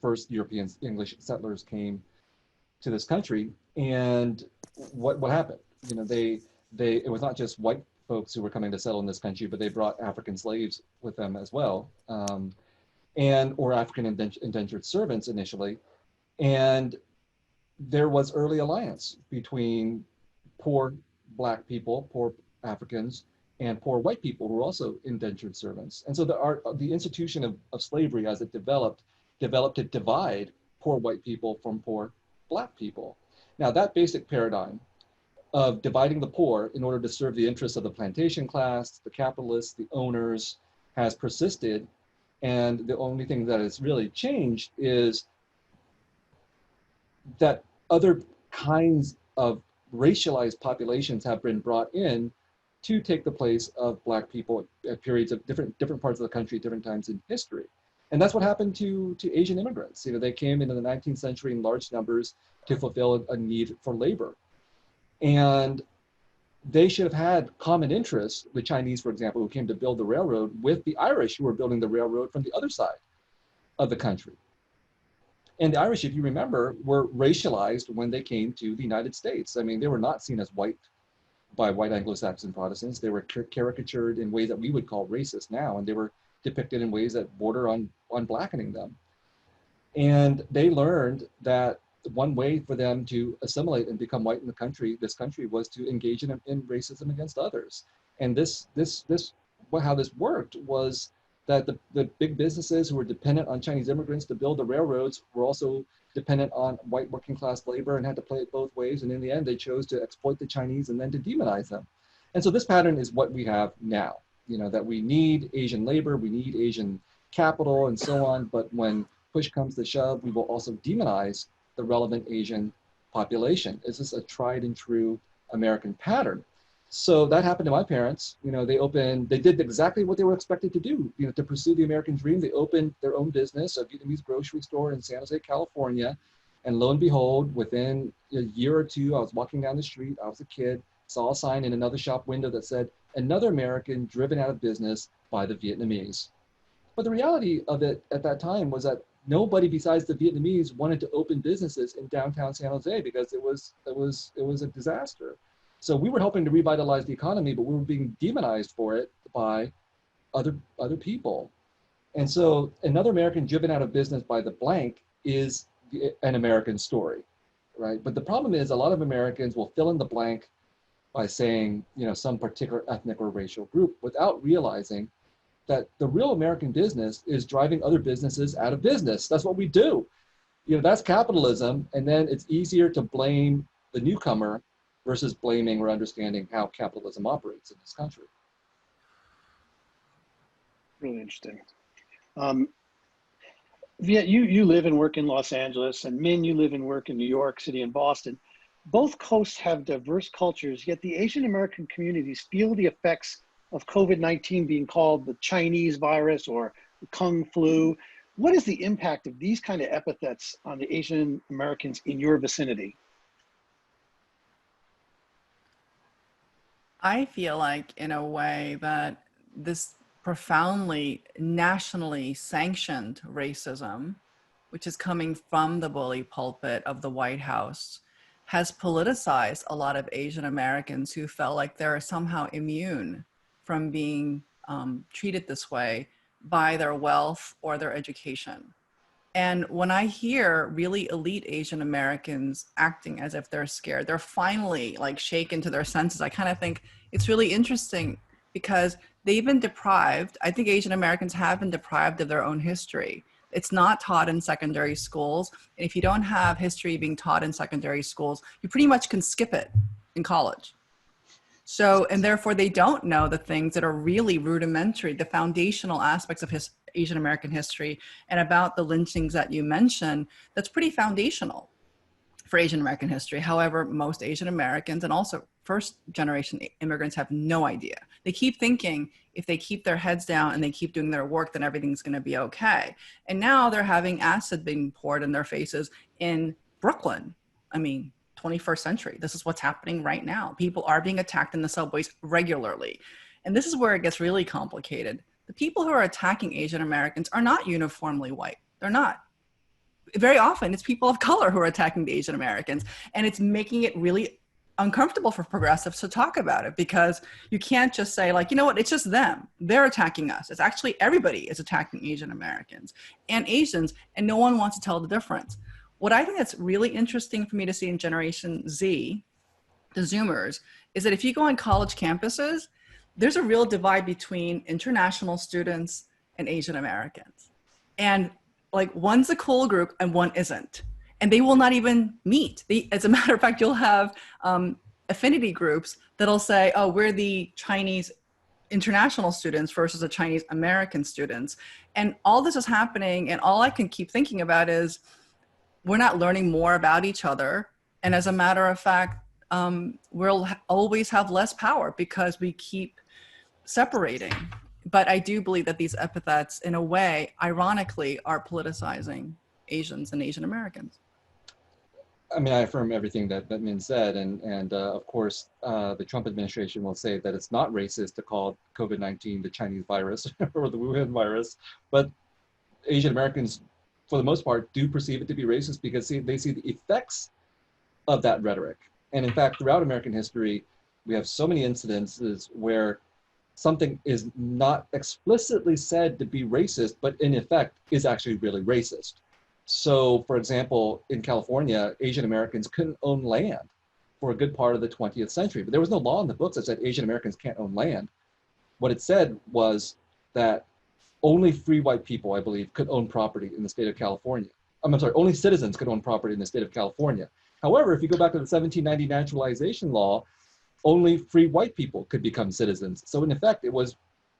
S3: first European English settlers came to this country. And what happened? You know, it was not just white folks who were coming to settle in this country, but they brought African slaves with them as well, or African indentured servants initially. And there was early alliance between poor Black people, poor Africans, and poor white people who were also indentured servants. And so the institution of slavery, as it developed to divide poor white people from poor Black people. Now that basic paradigm of dividing the poor in order to serve the interests of the plantation class, the capitalists, the owners, has persisted. And the only thing that has really changed is that other kinds of racialized populations have been brought in to take the place of Black people at periods of different parts of the country, different times in history. And that's what happened to Asian immigrants. You know, they came into the 19th century in large numbers to fulfill a need for labor. And they should have had common interests, the Chinese, for example, who came to build the railroad, with the Irish who were building the railroad from the other side of the country. And the Irish, if you remember, were racialized when they came to the United States. I mean, they were not seen as white by white Anglo-Saxon Protestants. They were caricatured in ways that we would call racist now, and they were depicted in ways that border on blackening them. And they learned that one way for them to assimilate and become white in this country was to engage in racism against others. And how this worked was that the big businesses who were dependent on Chinese immigrants to build the railroads were also dependent on white working class labor and had to play it both ways. And in the end, they chose to exploit the Chinese and then to demonize them. And so this pattern is what we have now, that we need Asian labor, we need Asian capital and so on. But when push comes to shove, we will also demonize the relevant Asian population. This is a tried and true American pattern. So that happened to my parents. They did exactly what they were expected to do, to pursue the American dream. They opened their own business, a Vietnamese grocery store in San Jose, California. And lo and behold, within a year or two, I was walking down the street, I was a kid, saw a sign in another shop window that said, "Another American driven out of business by the Vietnamese." But the reality of it at that time was that nobody besides the Vietnamese wanted to open businesses in downtown San Jose because it was a disaster. So we were helping to revitalize the economy, but we were being demonized for it by other people. And so another American driven out of business by the blank is an American story, right? But the problem is a lot of Americans will fill in the blank by saying, some particular ethnic or racial group without realizing that the real American business is driving other businesses out of business. That's what we do. That's capitalism. And then it's easier to blame the newcomer versus blaming or understanding how capitalism operates in this country.
S1: Really interesting. Viet, you live and work in Los Angeles, and Min, you live and work in New York City and Boston. Both coasts have diverse cultures, yet the Asian American communities feel the effects of COVID-19 being called the Chinese virus or the Kung flu. What is the impact of these kind of epithets on the Asian Americans in your vicinity?
S2: I feel like, in a way, that this profoundly nationally sanctioned racism, which is coming from the bully pulpit of the White House, has politicized a lot of Asian Americans who felt like they're somehow immune from being treated this way by their wealth or their education. And when I hear really elite Asian Americans acting as if they're scared, they're finally like shaken to their senses, I kind of think it's really interesting because they've been deprived. I think Asian Americans have been deprived of their own history. It's not taught in secondary schools. And if you don't have history being taught in secondary schools, you pretty much can skip it in college. So, and therefore they don't know the things that are really rudimentary, the foundational aspects of Asian American history, and about the lynchings that you mentioned, that's pretty foundational for Asian American history. However, most Asian Americans and also first generation immigrants have no idea. They keep thinking if they keep their heads down and they keep doing their work, then everything's gonna be okay. And now they're having acid being poured in their faces in Brooklyn. I mean, 21st century. This is what's happening right now. People are being attacked in the subways regularly. And this is where it gets really complicated. The people who are attacking Asian Americans are not uniformly white. They're not. Very often it's people of color who are attacking the Asian Americans. And it's making it really uncomfortable for progressives to talk about it because you can't just say like, you know what, it's just them. They're attacking us. It's actually everybody is attacking Asian Americans and Asians, and no one wants to tell the difference. What I think that's really interesting for me to see in Generation Z, the Zoomers, is that if you go on college campuses, there's a real divide between international students and Asian Americans. And like one's a cool group and one isn't. And they will not even meet. As a matter of fact, you'll have affinity groups that'll say, oh, we're the Chinese international students versus the Chinese American students. And all this is happening, and all I can keep thinking about is, we're not learning more about each other. And as a matter of fact, we'll always have less power because we keep separating. But I do believe that these epithets, in a way, ironically, are politicizing Asians and Asian Americans.
S3: I mean, I affirm everything that Min said. And of course, the Trump administration will say that it's not racist to call COVID-19 the Chinese virus or the Wuhan virus. But Asian Americans, for the most part, do perceive it to be racist because they see the effects of that rhetoric. And in fact, throughout American history, we have so many incidences where something is not explicitly said to be racist, but in effect is actually really racist. So, for example, in California, Asian Americans couldn't own land for a good part of the 20th century. But there was no law in the books that said Asian Americans can't own land. What it said was that only free white people, I believe, could own property in the state of California. I'm sorry, only citizens could own property in the state of California. However, if you go back to the 1790 naturalization law, only free white people could become citizens. So in effect, it was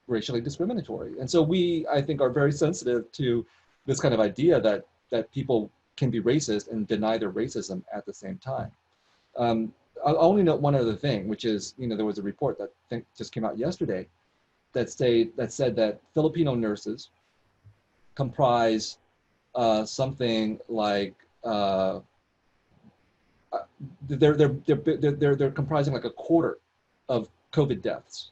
S3: racially discriminatory. And so we, I think, are very sensitive to this kind of idea that people can be racist and deny their racism at the same time. I'll only note one other thing, which is, there was a report that I think just came out yesterday that said that Filipino nurses comprise something like they're comprising like a quarter of COVID deaths,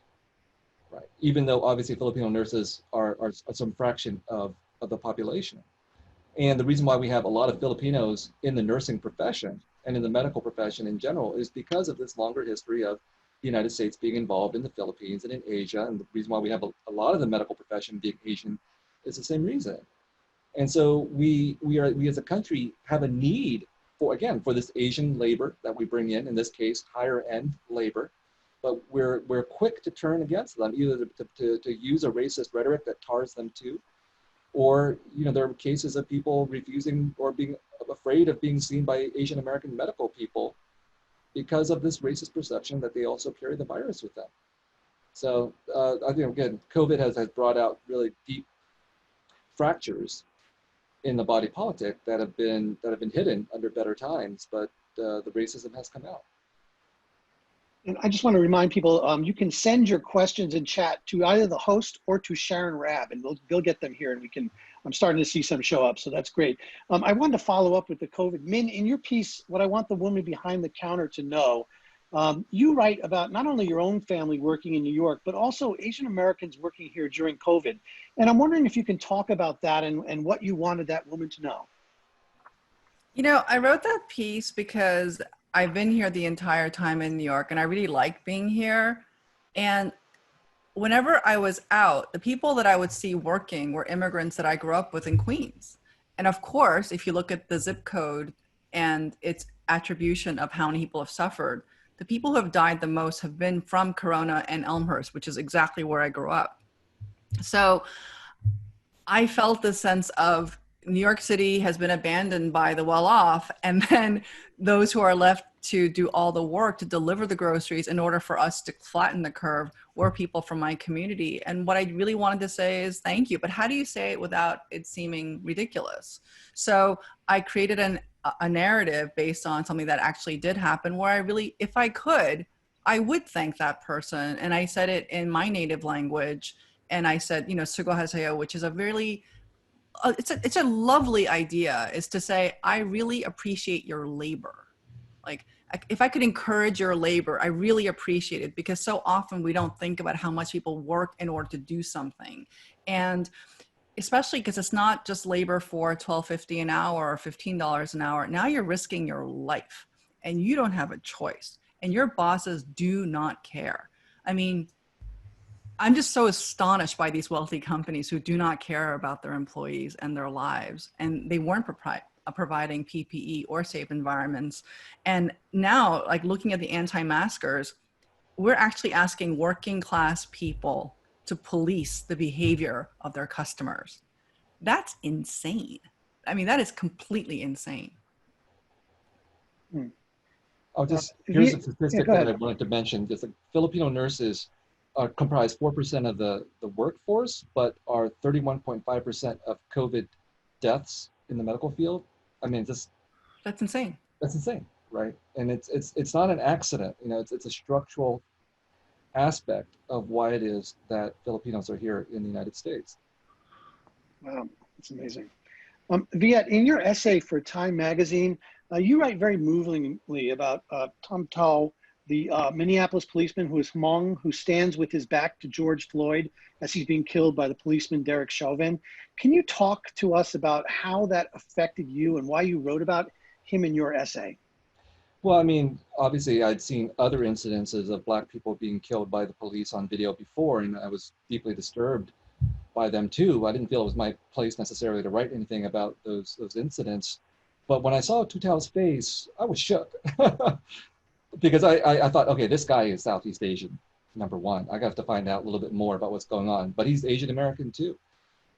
S3: right? Even though obviously Filipino nurses are some fraction of the population. And the reason why we have a lot of Filipinos in the nursing profession and in the medical profession in general is because of this longer history of the United States being involved in the Philippines and in Asia. And the reason why we have a lot of the medical profession being Asian is the same reason. And so we as a country have a need for this Asian labor that we bring in this case, higher end labor, but we're quick to turn against them, either to use a racist rhetoric that tars them too, or there are cases of people refusing or being afraid of being seen by Asian American medical people because of this racist perception that they also carry the virus with them. So I think again, COVID has brought out really deep fractures in the body politic that have been hidden under better times, but the racism has come out.
S1: And I just want to remind people, you can send your questions in chat to either the host or to Sharon Rabb, and they'll get them here, and I'm starting to see some show up, so that's great. I wanted to follow up with the COVID. Min, in your piece, what I want the woman behind the counter to know, you write about not only your own family working in New York, but also Asian Americans working here during COVID. And I'm wondering if you can talk about that and what you wanted that woman to know.
S2: I wrote that piece because I've been here the entire time in New York, and I really like being here. And whenever I was out, the people that I would see working were immigrants that I grew up with in Queens. And of course, if you look at the zip code and its attribution of how many people have suffered, the people who have died the most have been from Corona and Elmhurst, which is exactly where I grew up. So I felt the sense of New York City has been abandoned by the well-off, and then those who are left to do all the work to deliver the groceries in order for us to flatten the curve were people from my community. And what I really wanted to say is thank you, but how do you say it without it seeming ridiculous? So I created a narrative based on something that actually did happen, where I really, if I could, I would thank that person. And I said it in my native language, and I said, sugohaseyo, which is a really it's a lovely idea, is to say, I really appreciate your labor. Like, if I could encourage your labor, I really appreciate it, because so often we don't think about how much people work in order to do something. And especially because it's not just labor for $12.50 an hour or $15 an hour. Now you're risking your life, and you don't have a choice, and your bosses do not care. I mean, I'm just so astonished by these wealthy companies who do not care about their employees and their lives. And they weren't providing PPE or safe environments. And now, like, looking at the anti-maskers, we're actually asking working class people to police the behavior of their customers. That's insane. I mean, that is completely insane.
S3: Here's a statistic that I wanted to mention. Just like Filipino nurses comprise 4% of the workforce, but are 31.5% of COVID deaths in the medical field. I mean, that's
S2: insane.
S3: That's insane, right? And it's not an accident. It's a structural aspect of why it is that Filipinos are here in the United States.
S1: Wow, that's amazing. Viet, in your essay for Time magazine, you write very movingly about Tom Tao, the Minneapolis policeman who is Hmong, who stands with his back to George Floyd as he's being killed by the policeman Derek Chauvin. Can you talk to us about how that affected you and why you wrote about him in your essay?
S3: Well, I mean, obviously I'd seen other incidences of Black people being killed by the police on video before, and I was deeply disturbed by them too. I didn't feel it was my place necessarily to write anything about those incidents. But when I saw Tu Tao's face, I was shook because I thought, okay, this guy is Southeast Asian, number one. I got to find out a little bit more about what's going on, but he's Asian American too.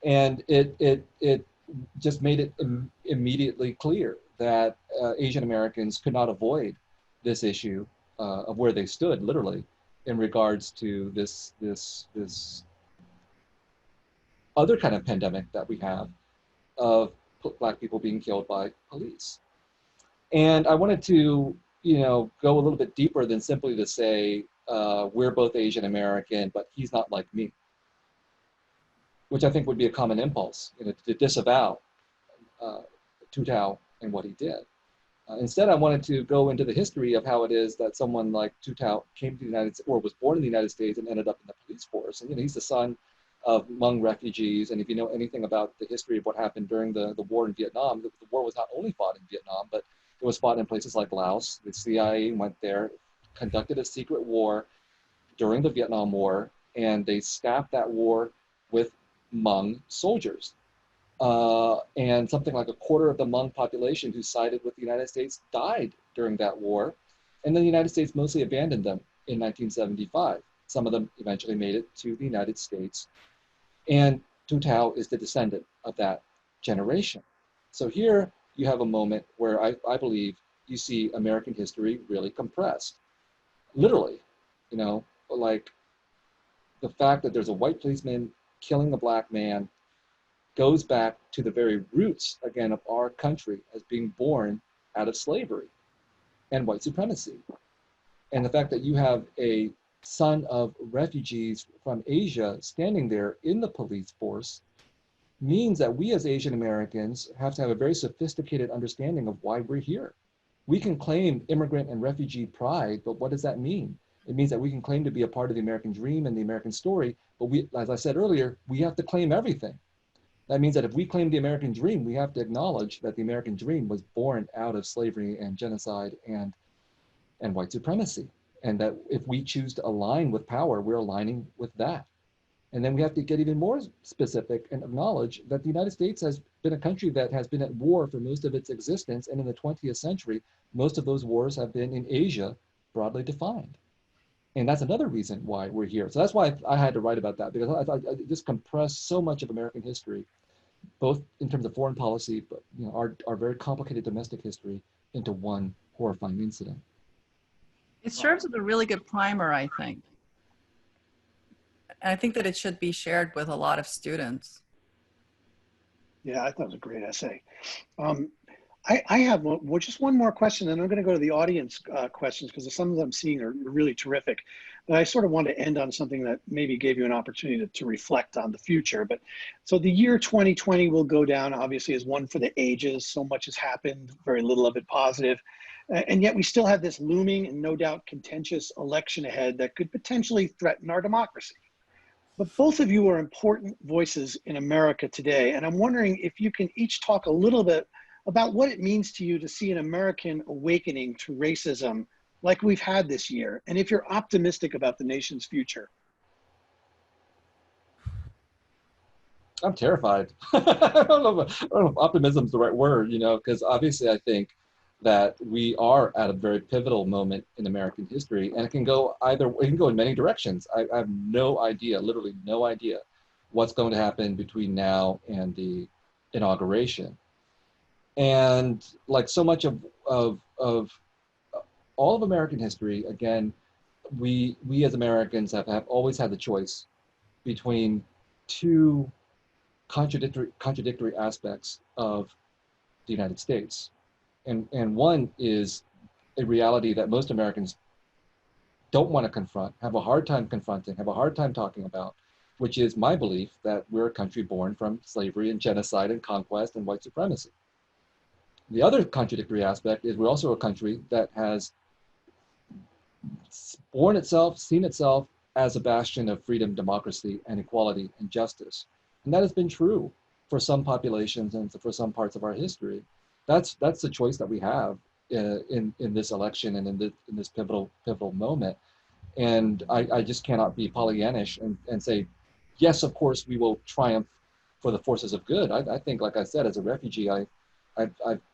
S3: And it just made it immediately clear that Asian Americans could not avoid this issue of where they stood, literally, in regards to this other kind of pandemic that we have of Black people being killed by police. And I wanted to, go a little bit deeper than simply to say we're both Asian American, but he's not like me, which I think would be a common impulse, to disavow Tu Tao and what he did. Instead, I wanted to go into the history of how it is that someone like Tu Tao came to the United States, or was born in the United States and ended up in the police force. And he's the son of Hmong refugees. And if you know anything about the history of what happened during the war in Vietnam, the war was not only fought in Vietnam, but it was fought in places like Laos. The CIA went there, conducted a secret war during the Vietnam War, and they staffed that war with Hmong soldiers. And something like a quarter of the Hmong population who sided with the United States died during that war. And then the United States mostly abandoned them in 1975. Some of them eventually made it to the United States. And Tu Tao is the descendant of that generation. So here you have a moment where I believe you see American history really compressed. Literally, like the fact that there's a white policeman killing a Black man goes back to the very roots, again, of our country as being born out of slavery and white supremacy. And the fact that you have a son of refugees from Asia standing there in the police force means that we as Asian Americans have to have a very sophisticated understanding of why we're here. We can claim immigrant and refugee pride, but what does that mean? It means that we can claim to be a part of the American dream and the American story, but we, as I said earlier, we have to claim everything. That means that if we claim the American dream, we have to acknowledge that the American dream was born out of slavery and genocide and white supremacy. And that if we choose to align with power, we're aligning with that. And then we have to get even more specific and acknowledge that the United States has been a country that has been at war for most of its existence. And in the 20th century, most of those wars have been in Asia, broadly defined. And that's another reason why we're here. So that's why I had to write about that, because I thought this compressed so much of American history, both in terms of foreign policy, but our very complicated domestic history, into one horrifying incident.
S2: It serves as a really good primer, I think. And I think that it should be shared with a lot of students.
S1: Yeah, I thought it was a great essay. I have just one more question, and I'm going to go to the audience questions because some of them I'm seeing are really terrific. But I sort of want to end on something that maybe gave you an opportunity to reflect on the future. But so the year 2020 will go down, obviously, as one for the ages. So much has happened, very little of it positive. And yet we still have this looming and no doubt contentious election ahead that could potentially threaten our democracy. But both of you are important voices in America today. And I'm wondering if you can each talk a little bit about what it means to you to see an American awakening to racism like we've had this year, and if you're optimistic about the nation's future.
S3: I'm terrified. I don't know if optimism is the right word, because obviously I think that we are at a very pivotal moment in American history, and it can go in many directions. I have no idea, literally no idea, what's going to happen between now and the inauguration. And like so much of all of American history, again, we as Americans have always had the choice between two contradictory aspects of the United States. And one is a reality that most Americans don't want to confront, have a hard time confronting, have a hard time talking about, which is my belief that we're a country born from slavery and genocide and conquest and white supremacy. The other contradictory aspect is we're also a country that has seen itself as a bastion of freedom, democracy, and equality and justice. And that has been true for some populations and for some parts of our history. That's the choice that we have in this election and in this pivotal moment. And I just cannot be Pollyannish and say yes, of course, we will triumph for the forces of good. I think, like I said, as a refugee, I've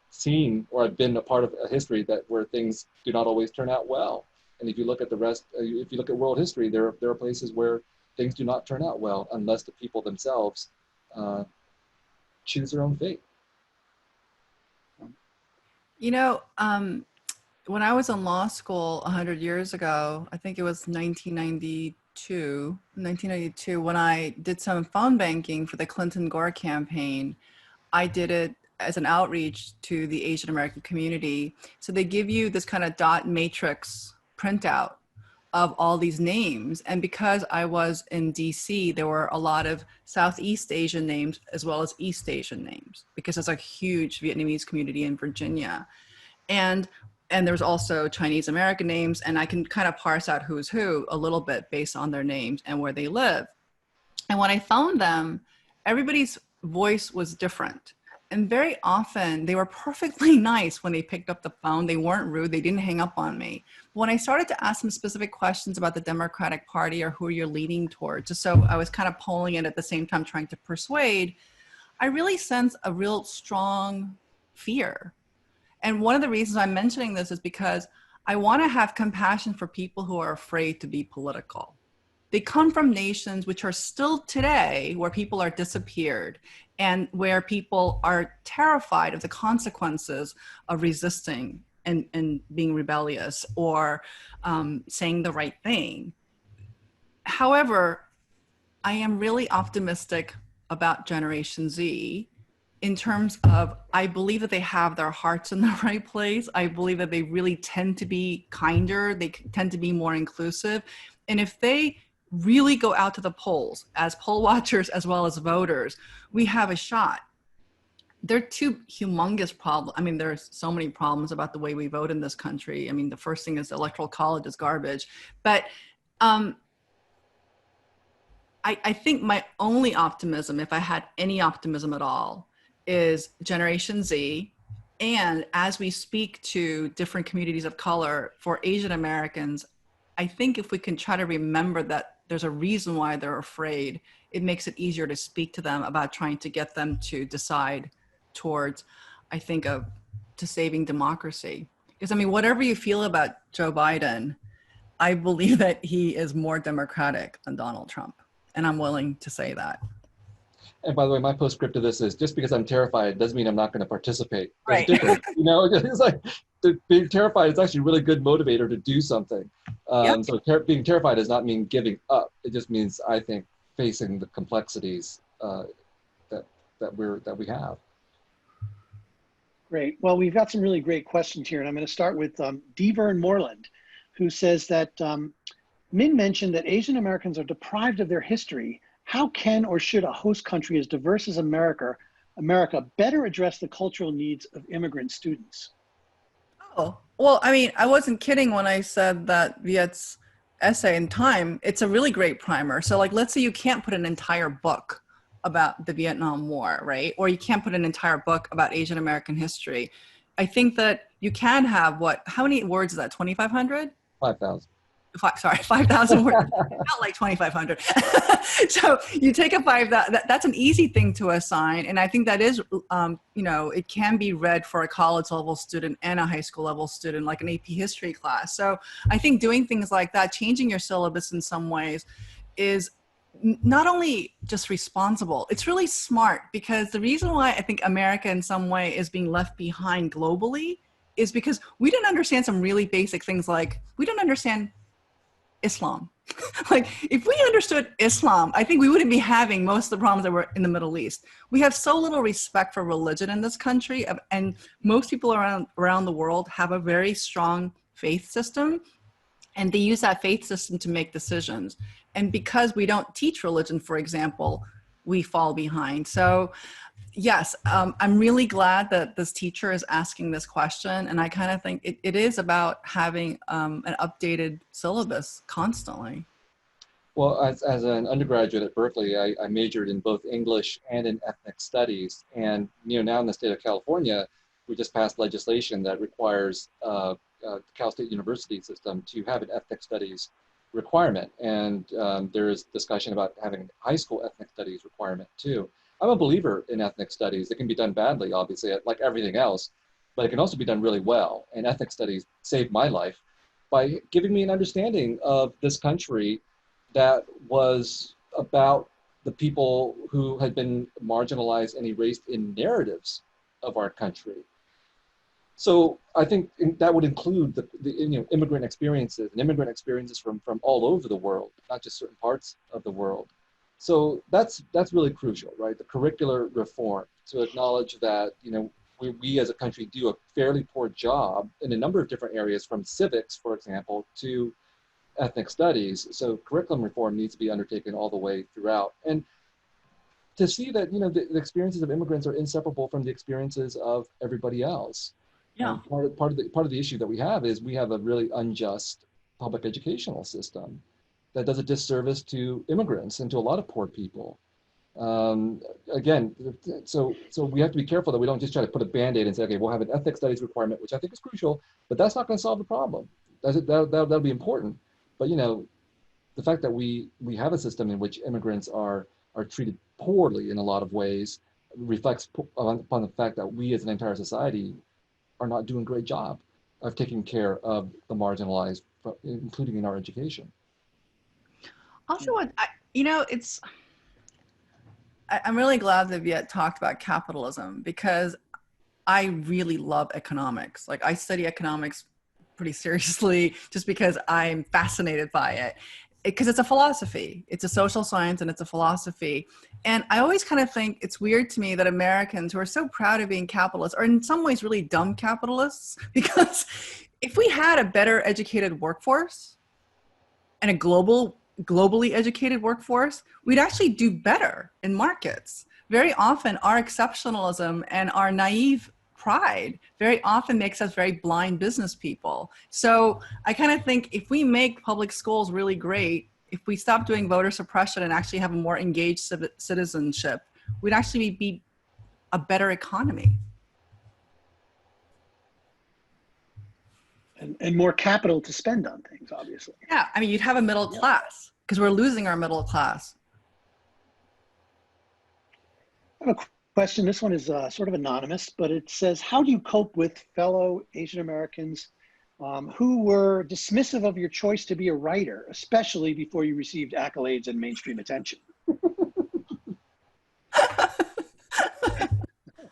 S3: seen, or I've been a part of a history where things do not always turn out well. And if you look at the rest, if you look at world history, there are places where things do not turn out well unless the people themselves choose their own fate.
S2: You know, when I was in law school 100 years ago, I think it was 1992, when I did some phone banking for the Clinton Gore campaign, I did it as an outreach to the Asian American community. So they give you this kind of dot matrix printout of all these names. And because I was in DC, there were a lot of Southeast Asian names as well as East Asian names, because there's a huge Vietnamese community in Virginia. And there was also Chinese American names, and I can kind of parse out who's who a little bit based on their names and where they live. And when I found them, everybody's voice was different. And very often they were perfectly nice when they picked up the phone. They weren't rude. They didn't hang up on me. When I started to ask them specific questions about the Democratic Party or who you're leaning towards, just so I was kind of polling it at the same time trying to persuade, I really sense a real strong fear. And one of the reasons I'm mentioning this is because I want to have compassion for people who are afraid to be political. They come from nations which are still today where people are disappeared and where people are terrified of the consequences of resisting and being rebellious or saying the right thing. However, I am really optimistic about Generation Z in terms of, I believe that they have their hearts in the right place. I believe that they really tend to be kinder. They tend to be more inclusive. And if they really go out to the polls as poll watchers as well as voters, we have a shot. There are two humongous problems. I mean, there's so many problems about the way we vote in this country. I mean, the first thing is the Electoral College is garbage. But I think my only optimism, if I had any optimism at all, is Generation Z. And as we speak to different communities of color, for Asian Americans, I think if we can try to remember that there's a reason why they're afraid, it makes it easier to speak to them about trying to get them to decide towards, I think, to saving democracy. Because I mean, whatever you feel about Joe Biden, I believe that he is more democratic than Donald Trump. And I'm willing to say that.
S3: And by the way, my postscript to this is, just because I'm terrified doesn't mean I'm not going to participate.
S2: Right.
S3: You know, it's like being terrified is actually a really good motivator to do something.
S2: Yep.
S3: So being terrified does not mean giving up. It just means, I think, facing the complexities that we have.
S1: Great. Well, we've got some really great questions here, and I'm going to start with Devern Moreland, who says that Min mentioned that Asian Americans are deprived of their history. How can or should a host country as diverse as America better address the cultural needs of immigrant students?
S2: Oh, well, I mean, I wasn't kidding when I said that Viet's essay in Time, it's a really great primer. So like, let's say you can't put an entire book about the Vietnam War, right? Or you can't put an entire book about Asian American history. I think that you can have how many words is that, 2,500?
S3: 5,000.
S2: 5,000 words. Not like 2,500. So you take a 5,000, that's an easy thing to assign. And I think that is, you know, it can be read for a college level student and a high school level student, like an AP history class. So I think doing things like that, changing your syllabus in some ways, is not only just responsible, it's really smart, because the reason why I think America in some way is being left behind globally is because we didn't understand some really basic things, like we don't understand Islam. Like, if we understood Islam, I think we wouldn't be having most of the problems that were in the Middle East. We have so little respect for religion in this country, and most people around the world have a very strong faith system, and they use that faith system to make decisions. And because we don't teach religion, for example, we fall behind. So yes, I'm really glad that this teacher is asking this question. And I kind of think it is about having an updated syllabus constantly.
S3: Well, as an undergraduate at Berkeley, I majored in both English and in ethnic studies. And now in the state of California, we just passed legislation that requires the Cal State University system to have an ethnic studies requirement. And there is discussion about having high school ethnic studies requirement too. I'm a believer in ethnic studies. It can be done badly, obviously, like everything else, but it can also be done really well. And ethnic studies saved my life by giving me an understanding of this country that was about the people who had been marginalized and erased in narratives of our country. So I think that would include the immigrant experiences from all over the world, not just certain parts of the world. So that's really crucial, right? The curricular reform to acknowledge that we as a country do a fairly poor job in a number of different areas, from civics, for example, to ethnic studies. So curriculum reform needs to be undertaken all the way throughout. And to see that the experiences of immigrants are inseparable from the experiences of everybody else.
S2: Yeah.
S3: Part of the issue that we have is we have a really unjust public educational system that does a disservice to immigrants and to a lot of poor people. Again, so we have to be careful that we don't just try to put a Band-Aid and say, okay, we'll have an ethnic studies requirement, which I think is crucial, but that's not going to solve the problem. That'll be important. But the fact that we have a system in which immigrants are treated poorly in a lot of ways reflects upon the fact that we as an entire society are not doing a great job of taking care of the marginalized, including in our education.
S2: Also, I'm really glad that Viet talked about capitalism, because I really love economics. Like, I study economics pretty seriously just because I'm fascinated by it. Because it's a philosophy. It's a social science and it's a philosophy. And I always kind of think it's weird to me that Americans who are so proud of being capitalists are in some ways really dumb capitalists, because if we had a better educated workforce and a globally educated workforce, we'd actually do better in markets. Very often our exceptionalism and our naive pride very often makes us very blind business people. So I kind of think if we make public schools really great, if we stop doing voter suppression and actually have a more engaged citizenship, we'd actually be a better economy.
S1: And more capital to spend on things, obviously.
S2: Yeah, I mean, you'd have a middle class, because we're losing our middle class.
S1: I have a question. This one is sort of anonymous, but it says, how do you cope with fellow Asian Americans who were dismissive of your choice to be a writer, especially before you received accolades and mainstream attention?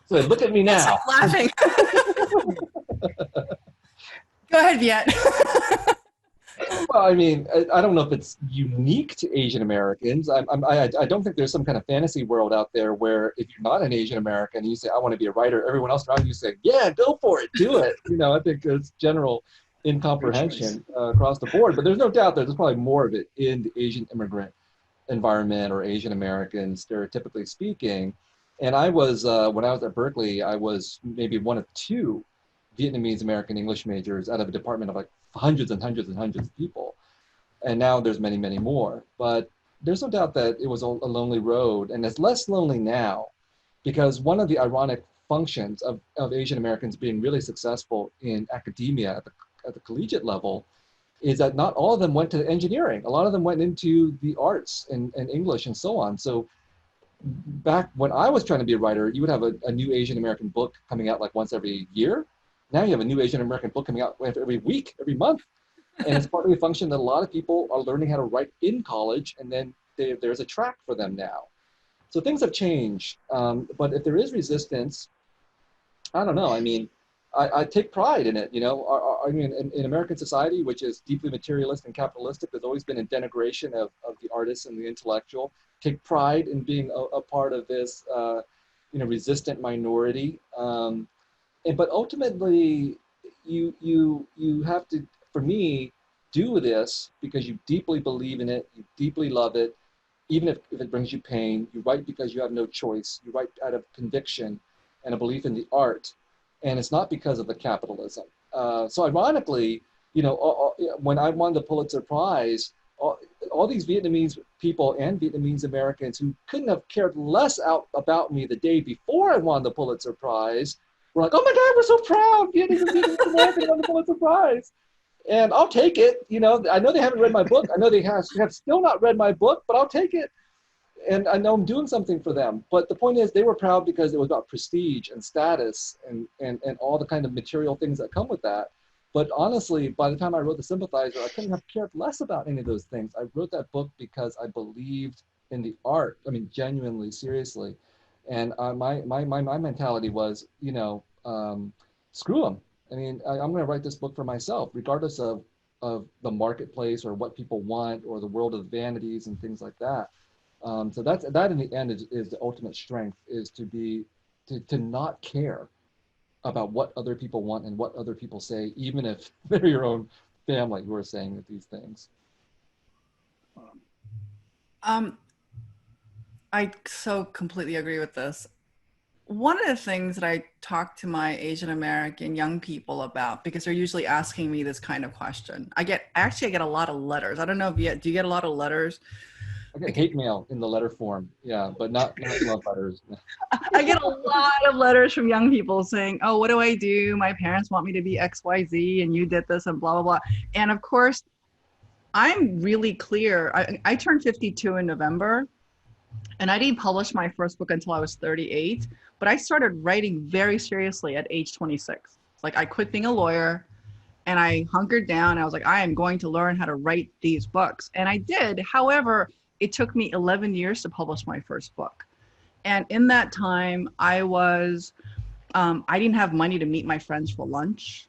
S3: So look at me now.
S2: Stop laughing. Go ahead, Viet.
S3: Well, I mean, I don't know if it's unique to Asian Americans. I don't think there's some kind of fantasy world out there where if you're not an Asian American and you say, I want to be a writer, everyone else around you say, yeah, go for it, do it. I think it's general incomprehension across the board. But there's no doubt there's probably more of it in the Asian immigrant environment or Asian American, stereotypically speaking. And I was, when I was at Berkeley, I was maybe one of two Vietnamese American English majors out of a department of like hundreds and hundreds and hundreds of people. And now there's many, many more. But there's no doubt that it was a lonely road, and it's less lonely now, because one of the ironic functions of Asian Americans being really successful in academia at the collegiate level is that not all of them went to engineering. A lot of them went into the arts and English and so on. So back when I was trying to be a writer, you would have a new Asian American book coming out like once every year. Now you have a new Asian American book coming out every week, every month. And it's partly a function that a lot of people are learning how to write in college, and then there's a track for them now. So things have changed. But if there is resistance, I don't know. I mean, I take pride in it. I mean, in American society, which is deeply materialist and capitalistic, there's always been a denigration of the artist and the intellectual. Take pride in being a part of this, resistant minority. But ultimately, you have to, for me, do this because you deeply believe in it, you deeply love it, even if it brings you pain. You write because you have no choice. You write out of conviction and a belief in the art, and it's not because of the capitalism. So ironically, when I won the Pulitzer Prize, all these Vietnamese people and Vietnamese Americans who couldn't have cared less about me the day before I won the Pulitzer Prize, we're like, oh my God, we're so proud. Vietnamese American won the Pulitzer Prize. And I'll take it. You know, I know they haven't read my book. I know they have still not read my book, but I'll take it. And I know I'm doing something for them. But the point is, they were proud because it was about prestige and status and all the kind of material things that come with that. But honestly, by the time I wrote The Sympathizer, I couldn't have cared less about any of those things. I wrote that book because I believed in the art. I mean, genuinely, seriously. And my mentality was, you know, screw them. I mean, I'm going to write this book for myself, regardless of the marketplace or what people want or the world of vanities and things like that. So that in the end is the ultimate strength, is to not care about what other people want and what other people say, even if they're your own family who are saying these things.
S2: I so completely agree with this. One of the things that I talk to my Asian American young people about, because they're usually asking me this kind of question. I get a lot of letters. I don't know if do you get a lot of letters?
S3: I get hate mail in the letter form, yeah, but not love letters.
S2: I get a lot of letters from young people saying, oh, what do I do? My parents want me to be XYZ and you did this and blah, blah, blah. And of course, I'm really clear. I turned 52 in November, and I didn't publish my first book until I was 38, but I started writing very seriously at age 26. Like, I quit being a lawyer and I hunkered down. I was like, I am going to learn how to write these books. And I did. However, it took me 11 years to publish my first book. And in that time, I didn't have money to meet my friends for lunch.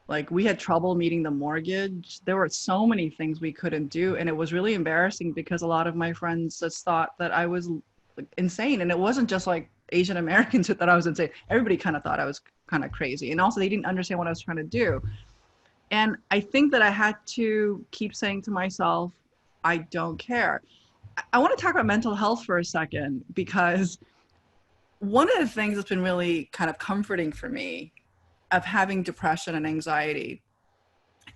S2: Like, we had trouble meeting the mortgage. There were so many things we couldn't do. And it was really embarrassing because a lot of my friends just thought that I was like insane. And it wasn't just like Asian Americans who thought I was insane. Everybody kind of thought I was kind of crazy. And also they didn't understand what I was trying to do. And I think that I had to keep saying to myself, I don't care. I want to talk about mental health for a second, because one of the things that's been really kind of comforting for me of having depression and anxiety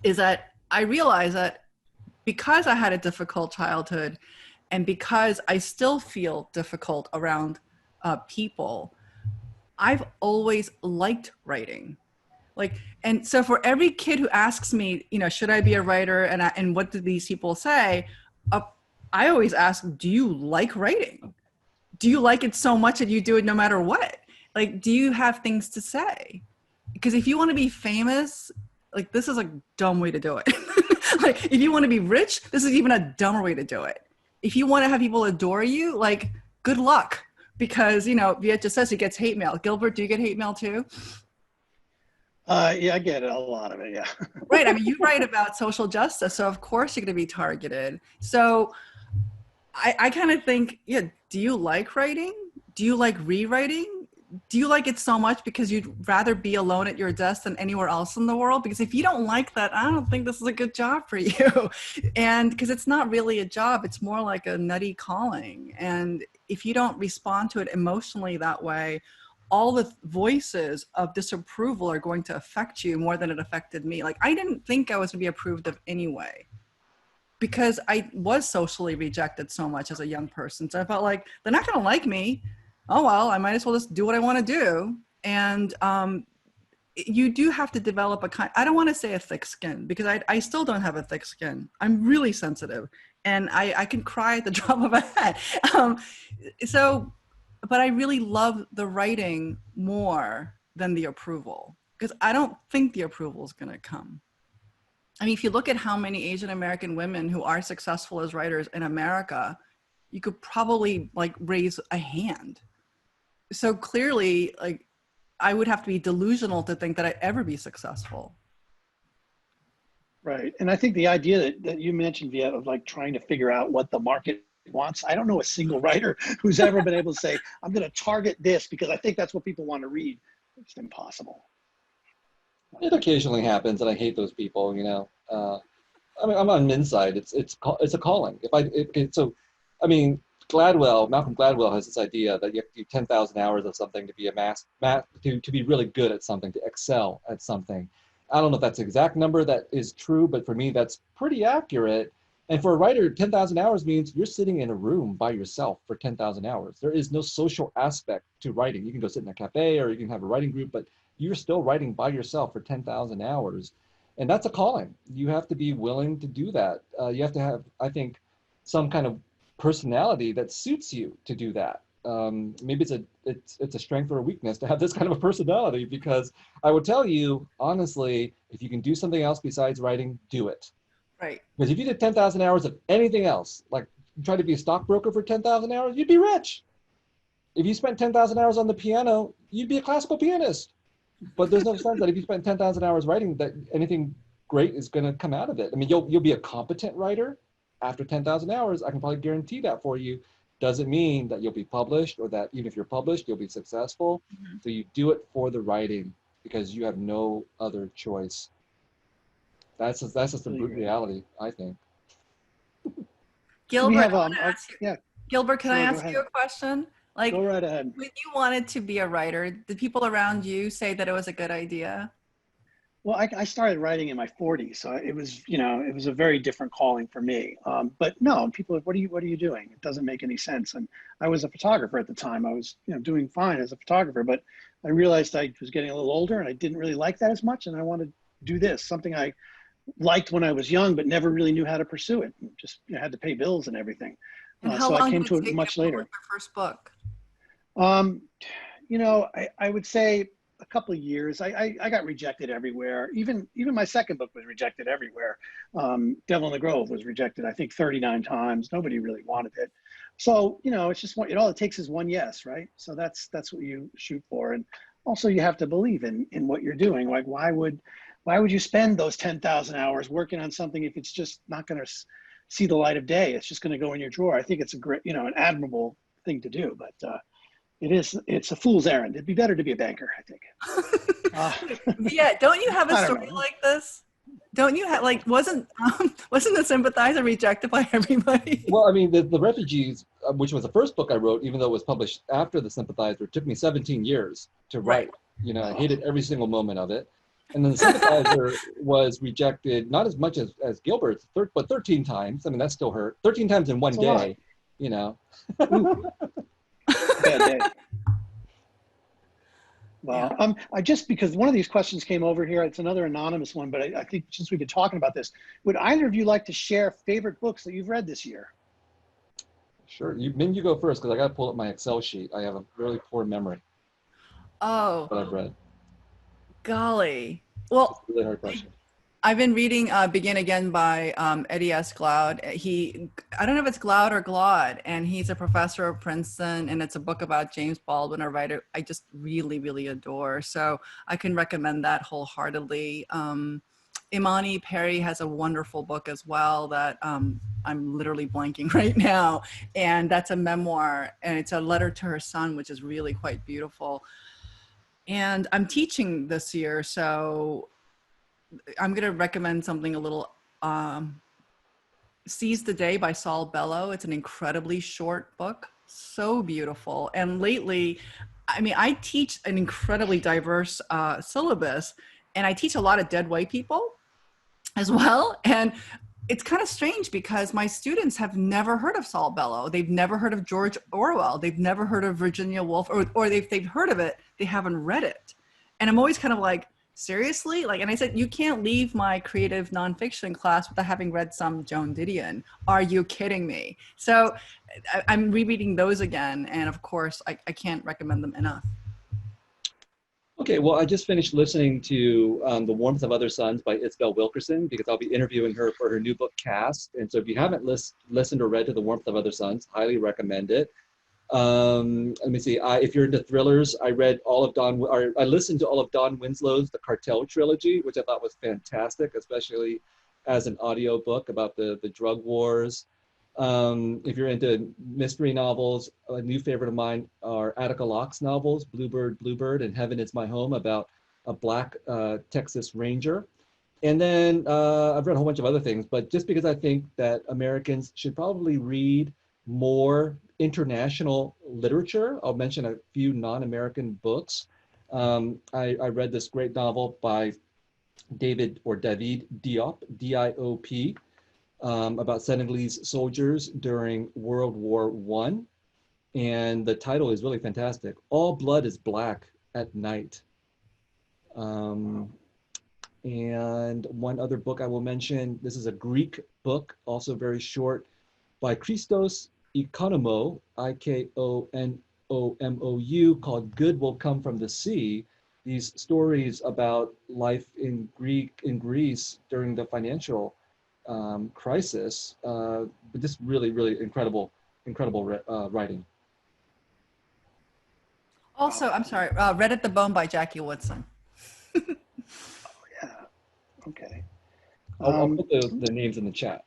S2: is that I realize that because I had a difficult childhood and because I still feel difficult around people, I've always liked writing. Like, and so for every kid who asks me, you know, should I be a writer, and what do these people say? I always ask, do you like writing? Do you like it so much that you do it no matter what? Like, do you have things to say? Because if you want to be famous, like, this is a dumb way to do it. Like, if you want to be rich, this is even a dumber way to do it. If you want to have people adore you, like, good luck. Because, you know, Viet just says he gets hate mail. Gilbert, do you get hate mail too?
S1: Yeah, I get a lot of it, yeah.
S2: Right, I mean, you write about social justice, so of course you're going to be targeted. So I kind of think, yeah, do you like writing? Do you like rewriting? Do you like it so much because you'd rather be alone at your desk than anywhere else in the world? Because if you don't like that, I don't think this is a good job for you. And because it's not really a job, it's more like a nutty calling. And if you don't respond to it emotionally that way, all the voices of disapproval are going to affect you more than it affected me. Like, I didn't think I was gonna be approved of anyway, because I was socially rejected so much as a young person. So I felt like, they're not gonna like me. Oh, well, I might as well just do what I wanna do. And you do have to develop I don't wanna say a thick skin, because I still don't have a thick skin. I'm really sensitive, and I can cry at the drop of a hat. But I really love the writing more than the approval, because I don't think the approval is gonna come. I mean, if you look at how many Asian American women who are successful as writers in America, you could probably like raise a hand. So clearly, like, I would have to be delusional to think that I'd ever be successful.
S1: Right, and I think the idea that you mentioned, Viet, of like trying to figure out what the market wants. I don't know a single writer who's ever been able to say, I'm going to target this because I think that's what people want to read. It's impossible.
S3: It occasionally happens, and I hate those people, you know. I mean, I'm on Min's side. It's a calling. I mean, Malcolm Gladwell has this idea that you have to do 10,000 hours of something to be to be really good at something, to excel at something. I don't know if that's the exact number that is true, but for me, that's pretty accurate. And for a writer, 10,000 hours means you're sitting in a room by yourself for 10,000 hours. There is no social aspect to writing. You can go sit in a cafe or you can have a writing group, but you're still writing by yourself for 10,000 hours. And that's a calling. You have to be willing to do that. You have to have, I think, some kind of personality that suits you to do that. Maybe it's a strength or a weakness to have this kind of a personality, because I would tell you, honestly, if you can do something else besides writing, do it.
S2: Right.
S3: Because if you did 10,000 hours of anything else, like try to be a stockbroker for 10,000 hours, you'd be rich. If you spent 10,000 hours on the piano, you'd be a classical pianist. But there's no sense that if you spend 10,000 hours writing, that anything great is going to come out of it. I mean, you'll be a competent writer after 10,000 hours. I can probably guarantee that for you. Doesn't mean that you'll be published, or that even if you're published, you'll be successful. Mm-hmm. So you do it for the writing because you have no other choice. That's just the brute reality, I think.
S2: Gilbert, Gilbert, can I ask you a question? Like,
S1: go right ahead.
S2: When you wanted to be a writer, did people around you say that it was a good idea?
S1: Well, I started writing in my 40s, so it was, it was a very different calling for me. But no, people, what are you doing? It doesn't make any sense. And I was a photographer at the time. I was, doing fine as a photographer, but I realized I was getting a little older and I didn't really like that as much. And I wanted to do this, something I liked when I was young, but never really knew how to pursue it. Just had to pay bills and everything.
S2: And how
S1: so
S2: long
S1: I came
S2: did
S1: to
S2: it
S1: it much later.
S2: Your first book?
S1: I would say a couple of years. I got rejected everywhere. Even my second book was rejected everywhere. Devil in the Grove was rejected, I think 39 times. Nobody really wanted it. So, it's just all it takes is one yes, right? So that's what you shoot for. And also you have to believe in what you're doing. Like, why would you spend those 10,000 hours working on something if it's just not going to see the light of day? It's just going to go in your drawer. I think it's a great, an admirable thing to do, but it's a fool's errand. It'd be better to be a banker, I think.
S2: Yeah, don't you have a story like this? Don't you have, like, wasn't the Sympathizer rejected by everybody?
S3: Well, I mean, the Refugees, which was the first book I wrote, even though it was published after the Sympathizer, took me 17 years to write.
S2: Right.
S3: I hated every single moment of it. And then the Sympathizer was rejected, not as much as Gilbert's, but 13 times. I mean, that still hurt. 13 times in one day,
S1: Bad day. Well, because one of these questions came over here, it's another anonymous one, but I think since we've been talking about this, would either of you like to share favorite books that you've read this year?
S3: Sure. Min, you go first, because I got to pull up my Excel sheet. I have a really poor memory.
S2: Oh.
S3: What I've read.
S2: Golly. Well,
S3: it's a really hard question.
S2: I've been reading Begin Again by Eddie S. Glaude. I don't know if it's Glaude or Glaude, and he's a professor of Princeton, and it's a book about James Baldwin, a writer I just really, really adore. So I can recommend that wholeheartedly. Imani Perry has a wonderful book as well that I'm literally blanking right now, and that's a memoir, and it's a letter to her son, which is really quite beautiful. And I'm teaching this year, so I'm going to recommend something a little, Seize the Day by Saul Bellow. It's an incredibly short book, so beautiful. And lately, I mean, I teach an incredibly diverse syllabus, and I teach a lot of dead white people as well. And it's kind of strange because my students have never heard of Saul Bellow. They've never heard of George Orwell. They've never heard of Virginia Woolf, or they've heard of it. They haven't read it. And I'm always kind of like, seriously? And I said, you can't leave my creative nonfiction class without having read some Joan Didion. Are you kidding me? So I'm rereading those again. And of course, I can't recommend them enough.
S3: Okay, well, I just finished listening to The Warmth of Other Suns by Isabel Wilkerson, because I'll be interviewing her for her new book, Cast. And so if you haven't listened or read to The Warmth of Other Suns, highly recommend it. Let me see. If you're into thrillers, I listened to all of Don Winslow's The Cartel Trilogy, which I thought was fantastic, especially as an audio book about the drug wars. If you're into mystery novels, a new favorite of mine are Attica Locke's novels, Bluebird, Bluebird, and Heaven Is My Home, about a Black Texas Ranger. And then I've read a whole bunch of other things, but just because I think that Americans should probably read more international literature, I'll mention a few non-American books. I read this great novel by David Diop, D-I-O-P, about Senegalese soldiers during World War I. And the title is really fantastic. All Blood is Black at Night. And one other book I will mention, this is a Greek book, also very short, by Christos Ikonomou, Ikonomou, called Good Will Come from the Sea. These stories about life in Greece during the financial crisis, but this really incredible writing.
S2: Also, I'm sorry, Red at the Bone by Jackie Woodson.
S1: Yeah. Okay.
S3: I'll put the names in the chat.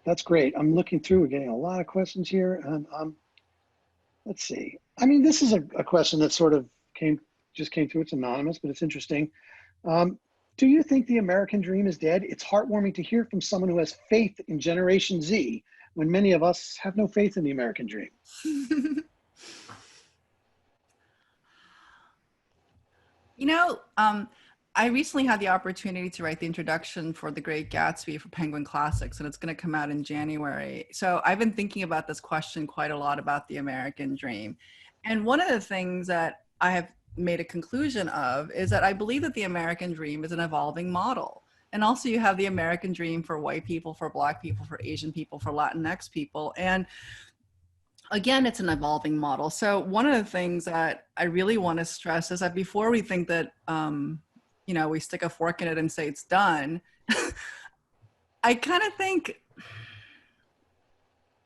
S1: That's great. I'm looking through. We're getting a lot of questions here. Let's see. I mean, this is a question that sort of just came through. It's anonymous, but it's interesting. Do you think the American dream is dead? It's heartwarming to hear from someone who has faith in Generation Z when many of us have no faith in the American dream.
S2: You know, I recently had the opportunity to write the introduction for The Great Gatsby for Penguin Classics, and it's going to come out in January. So I've been thinking about this question quite a lot about the American dream. And one of the things that I have made a conclusion of is that I believe that the American dream is an evolving model. And also you have the American dream for white people, for Black people, for Asian people, for Latinx people. And again, it's an evolving model. So one of the things that I really want to stress is that before we think that, you know, we stick a fork in it and say it's done, I kind of think,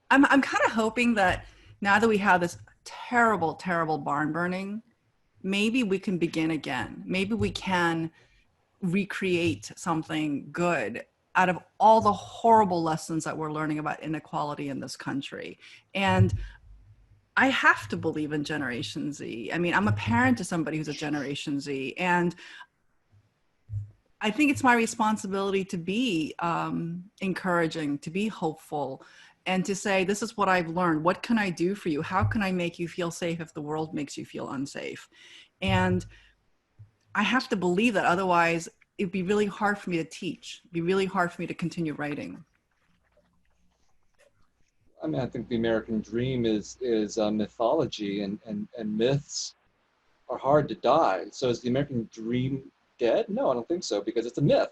S2: I'm kind of hoping that now that we have this terrible, terrible barn burning, maybe we can begin again. Maybe we can recreate something good out of all the horrible lessons that we're learning about inequality in this country. And I have to believe in Generation Z. I mean, I'm a parent to somebody who's a Generation Z, and I think it's my responsibility to be encouraging, to be hopeful, and to say, this is what I've learned. What can I do for you? How can I make you feel safe if the world makes you feel unsafe? And I have to believe that, otherwise it'd be really hard for me to teach. It'd be really hard for me to continue writing.
S3: I mean, I think the American dream is mythology, and myths are hard to die. So is the American dream dead? No, I don't think so, because it's a myth.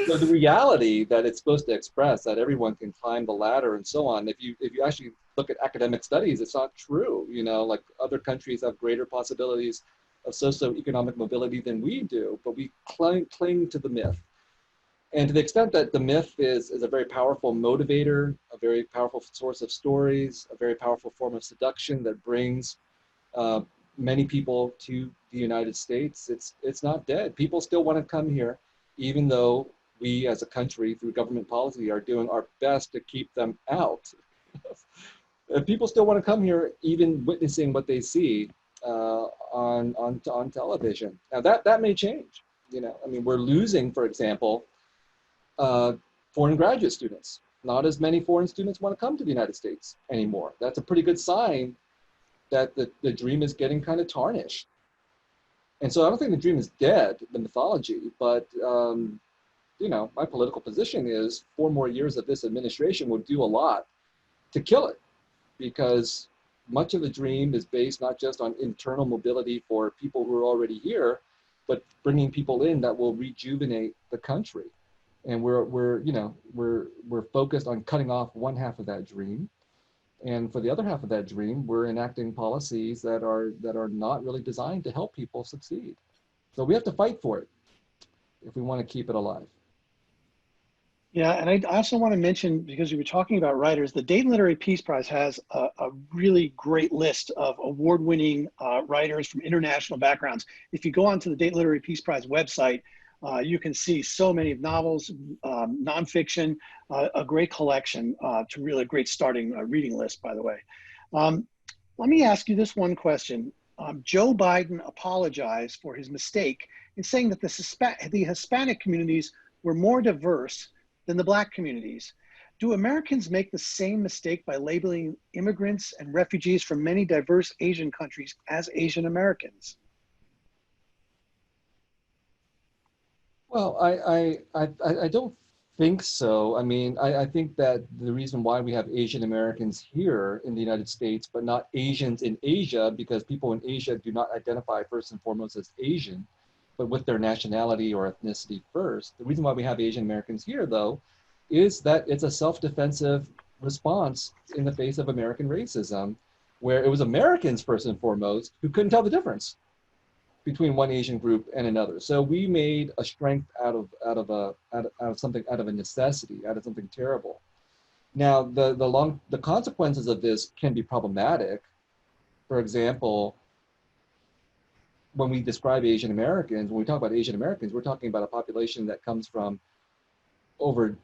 S3: So the reality that it's supposed to express, that everyone can climb the ladder and so on, if you actually look at academic studies, it's not true. You know, like other countries have greater possibilities of socioeconomic mobility than we do, but we cling to the myth. And to the extent that the myth is a very powerful motivator, a very powerful source of stories, a very powerful form of seduction that brings many people to the United States, it's not dead. People still want to come here, even though we as a country, through government policy, are doing our best to keep them out. People still want to come here, even witnessing what they see on television. Now that may change. You know, I mean, we're losing, for example, foreign graduate students. Not as many foreign students want to come to the United States anymore. That's a pretty good sign that the dream is getting kind of tarnished. And so I don't think the dream is dead, the mythology, but you know, my political position is 4 more years of this administration will do a lot to kill it, because much of the dream is based not just on internal mobility for people who are already here, but bringing people in that will rejuvenate the country. And we're focused on cutting off one half of that dream, and for the other half of that dream, we're enacting policies that are not really designed to help people succeed. So we have to fight for it if we want to keep it alive.
S1: Yeah, and I also want to mention, because you were talking about writers, the Dayton Literary Peace Prize has a really great list of award-winning writers from international backgrounds. If you go onto the Dayton Literary Peace Prize website, you can see so many novels, nonfiction, a great collection, to really a great starting reading list, by the way. Let me ask you this one question. Joe Biden apologized for his mistake in saying that the Hispanic communities were more diverse than the Black communities. Do Americans make the same mistake by labeling immigrants and refugees from many diverse Asian countries as Asian Americans?
S3: Well, I don't think so. I mean, I think that the reason why we have Asian Americans here in the United States, but not Asians in Asia, because people in Asia do not identify first and foremost as Asian, but with their nationality or ethnicity first. The reason why we have Asian Americans here, though, is that it's a self-defensive response in the face of American racism, where it was Americans first and foremost who couldn't tell the difference between one Asian group and another. So we made a strength out of something, out of a necessity, out of something terrible. Now, the consequences of this can be problematic. For example, when we describe Asian Americans, when we talk about Asian Americans, we're talking about a population that comes from over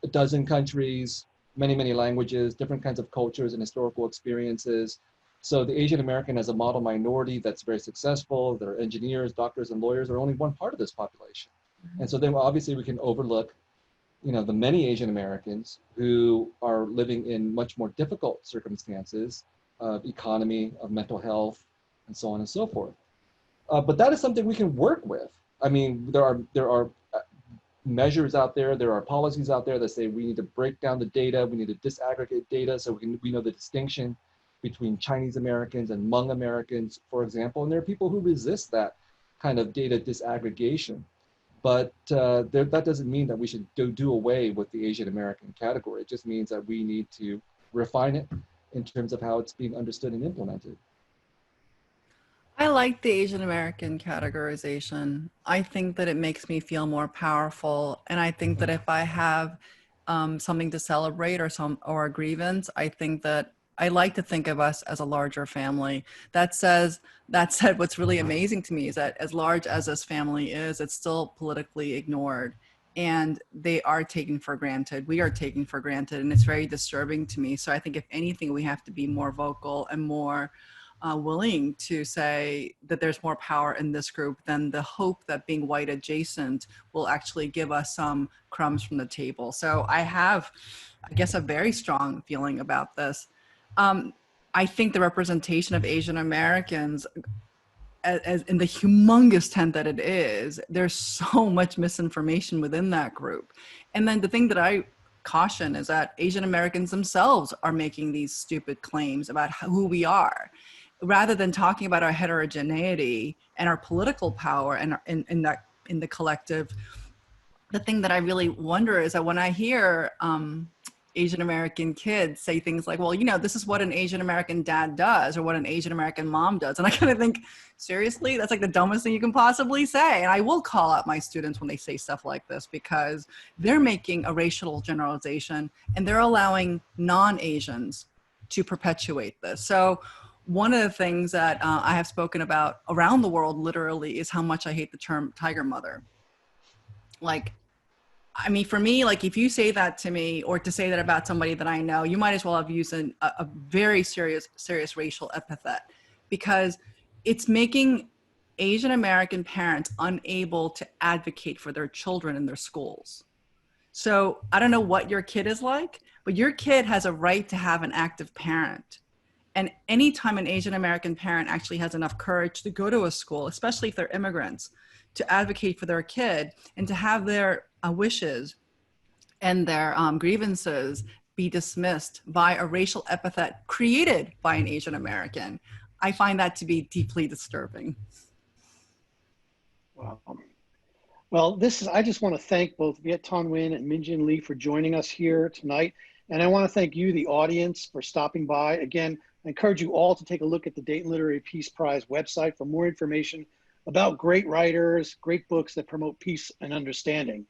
S3: a dozen countries, many languages, different kinds of cultures and historical experiences. So the Asian American as a model minority that's very successful, that are engineers, doctors, and lawyers, are only one part of this population. And so then obviously we can overlook, the many Asian Americans who are living in much more difficult circumstances of economy, of mental health, and so on and so forth. But that is something we can work with. I mean, there are measures out there, there are policies out there that say we need to break down the data, we need to disaggregate data so we know the distinction between Chinese Americans and Hmong Americans, for example, and there are people who resist that kind of data disaggregation. But that doesn't mean that we should do away with the Asian American category. It just means that we need to refine it in terms of how it's being understood and implemented.
S2: I like the Asian American categorization. I think that it makes me feel more powerful. And I think that if I have something to celebrate or a grievance, I think that I like to think of us as a larger family. That said, what's really amazing to me is that as large as this family is, it's still politically ignored. And they are taken for granted. We are taken for granted. And it's very disturbing to me. So I think if anything, we have to be more vocal and more willing to say that there's more power in this group than the hope that being white adjacent will actually give us some crumbs from the table. So I have, I guess, a very strong feeling about this. I think the representation of Asian Americans, as in the humongous tent that it is, there's so much misinformation within that group. And then the thing that I caution is that Asian Americans themselves are making these stupid claims about who we are, rather than talking about our heterogeneity and our political power and in the collective. The thing that I really wonder is that when I hear Asian American kids say things like, well, this is what an Asian American dad does or what an Asian American mom does. And I kind of think, seriously, that's like the dumbest thing you can possibly say. And I will call out my students when they say stuff like this, because they're making a racial generalization and they're allowing non-Asians to perpetuate this. So one of the things that I have spoken about around the world literally is how much I hate the term tiger mother. Like, I mean, for me, like if you say that to me or to say that about somebody that I know, you might as well have used a very serious racial epithet, because it's making Asian American parents unable to advocate for their children in their schools. So I don't know what your kid is like, but your kid has a right to have an active parent. And anytime an Asian American parent actually has enough courage to go to a school, especially if they're immigrants, to advocate for their kid and to have their wishes and their grievances be dismissed by a racial epithet created by an Asian American, I find that to be deeply disturbing.
S1: Wow. Well, I just want to thank both Viet, Nguyen, and Min Jin Lee for joining us here tonight. And I want to thank you, the audience, for stopping by. Again, I encourage you all to take a look at the Dayton Literary Peace Prize website for more information about great writers, great books that promote peace and understanding.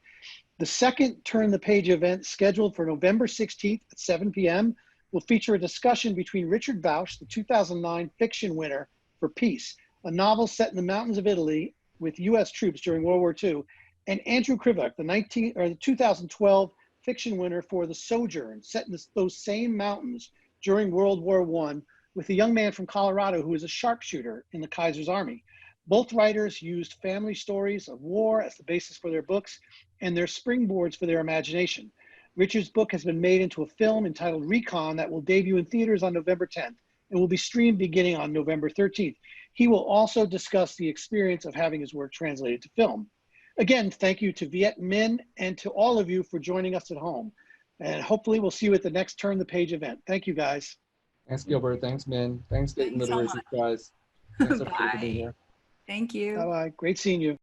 S1: The second Turn the Page event, scheduled for November 16th at 7 p.m., will feature a discussion between Richard Bausch, the 2009 fiction winner for Peace, a novel set in the mountains of Italy with U.S. troops during World War II, and Andrew Krivak, the 2012 fiction winner for The Sojourn, set in those same mountains during World War I, with a young man from Colorado who is a sharpshooter in the Kaiser's army. Both writers used family stories of war as the basis for their books and their springboards for their imagination. Richard's book has been made into a film entitled Recon that will debut in theaters on November 10th and will be streamed beginning on November 13th. He will also discuss the experience of having his work translated to film. Again, thank you to Viet, Min, and to all of you for joining us at home. And hopefully we'll see you at the next Turn the Page event. Thank you, guys.
S3: Thanks, Gilbert. Thanks, Min. Thanks, Dayton
S2: Thanks so
S3: Literary Peace Prize. Thanks, everybody, for being
S2: Bye.
S3: here.
S2: Thank you.
S1: Bye-bye. Great seeing you.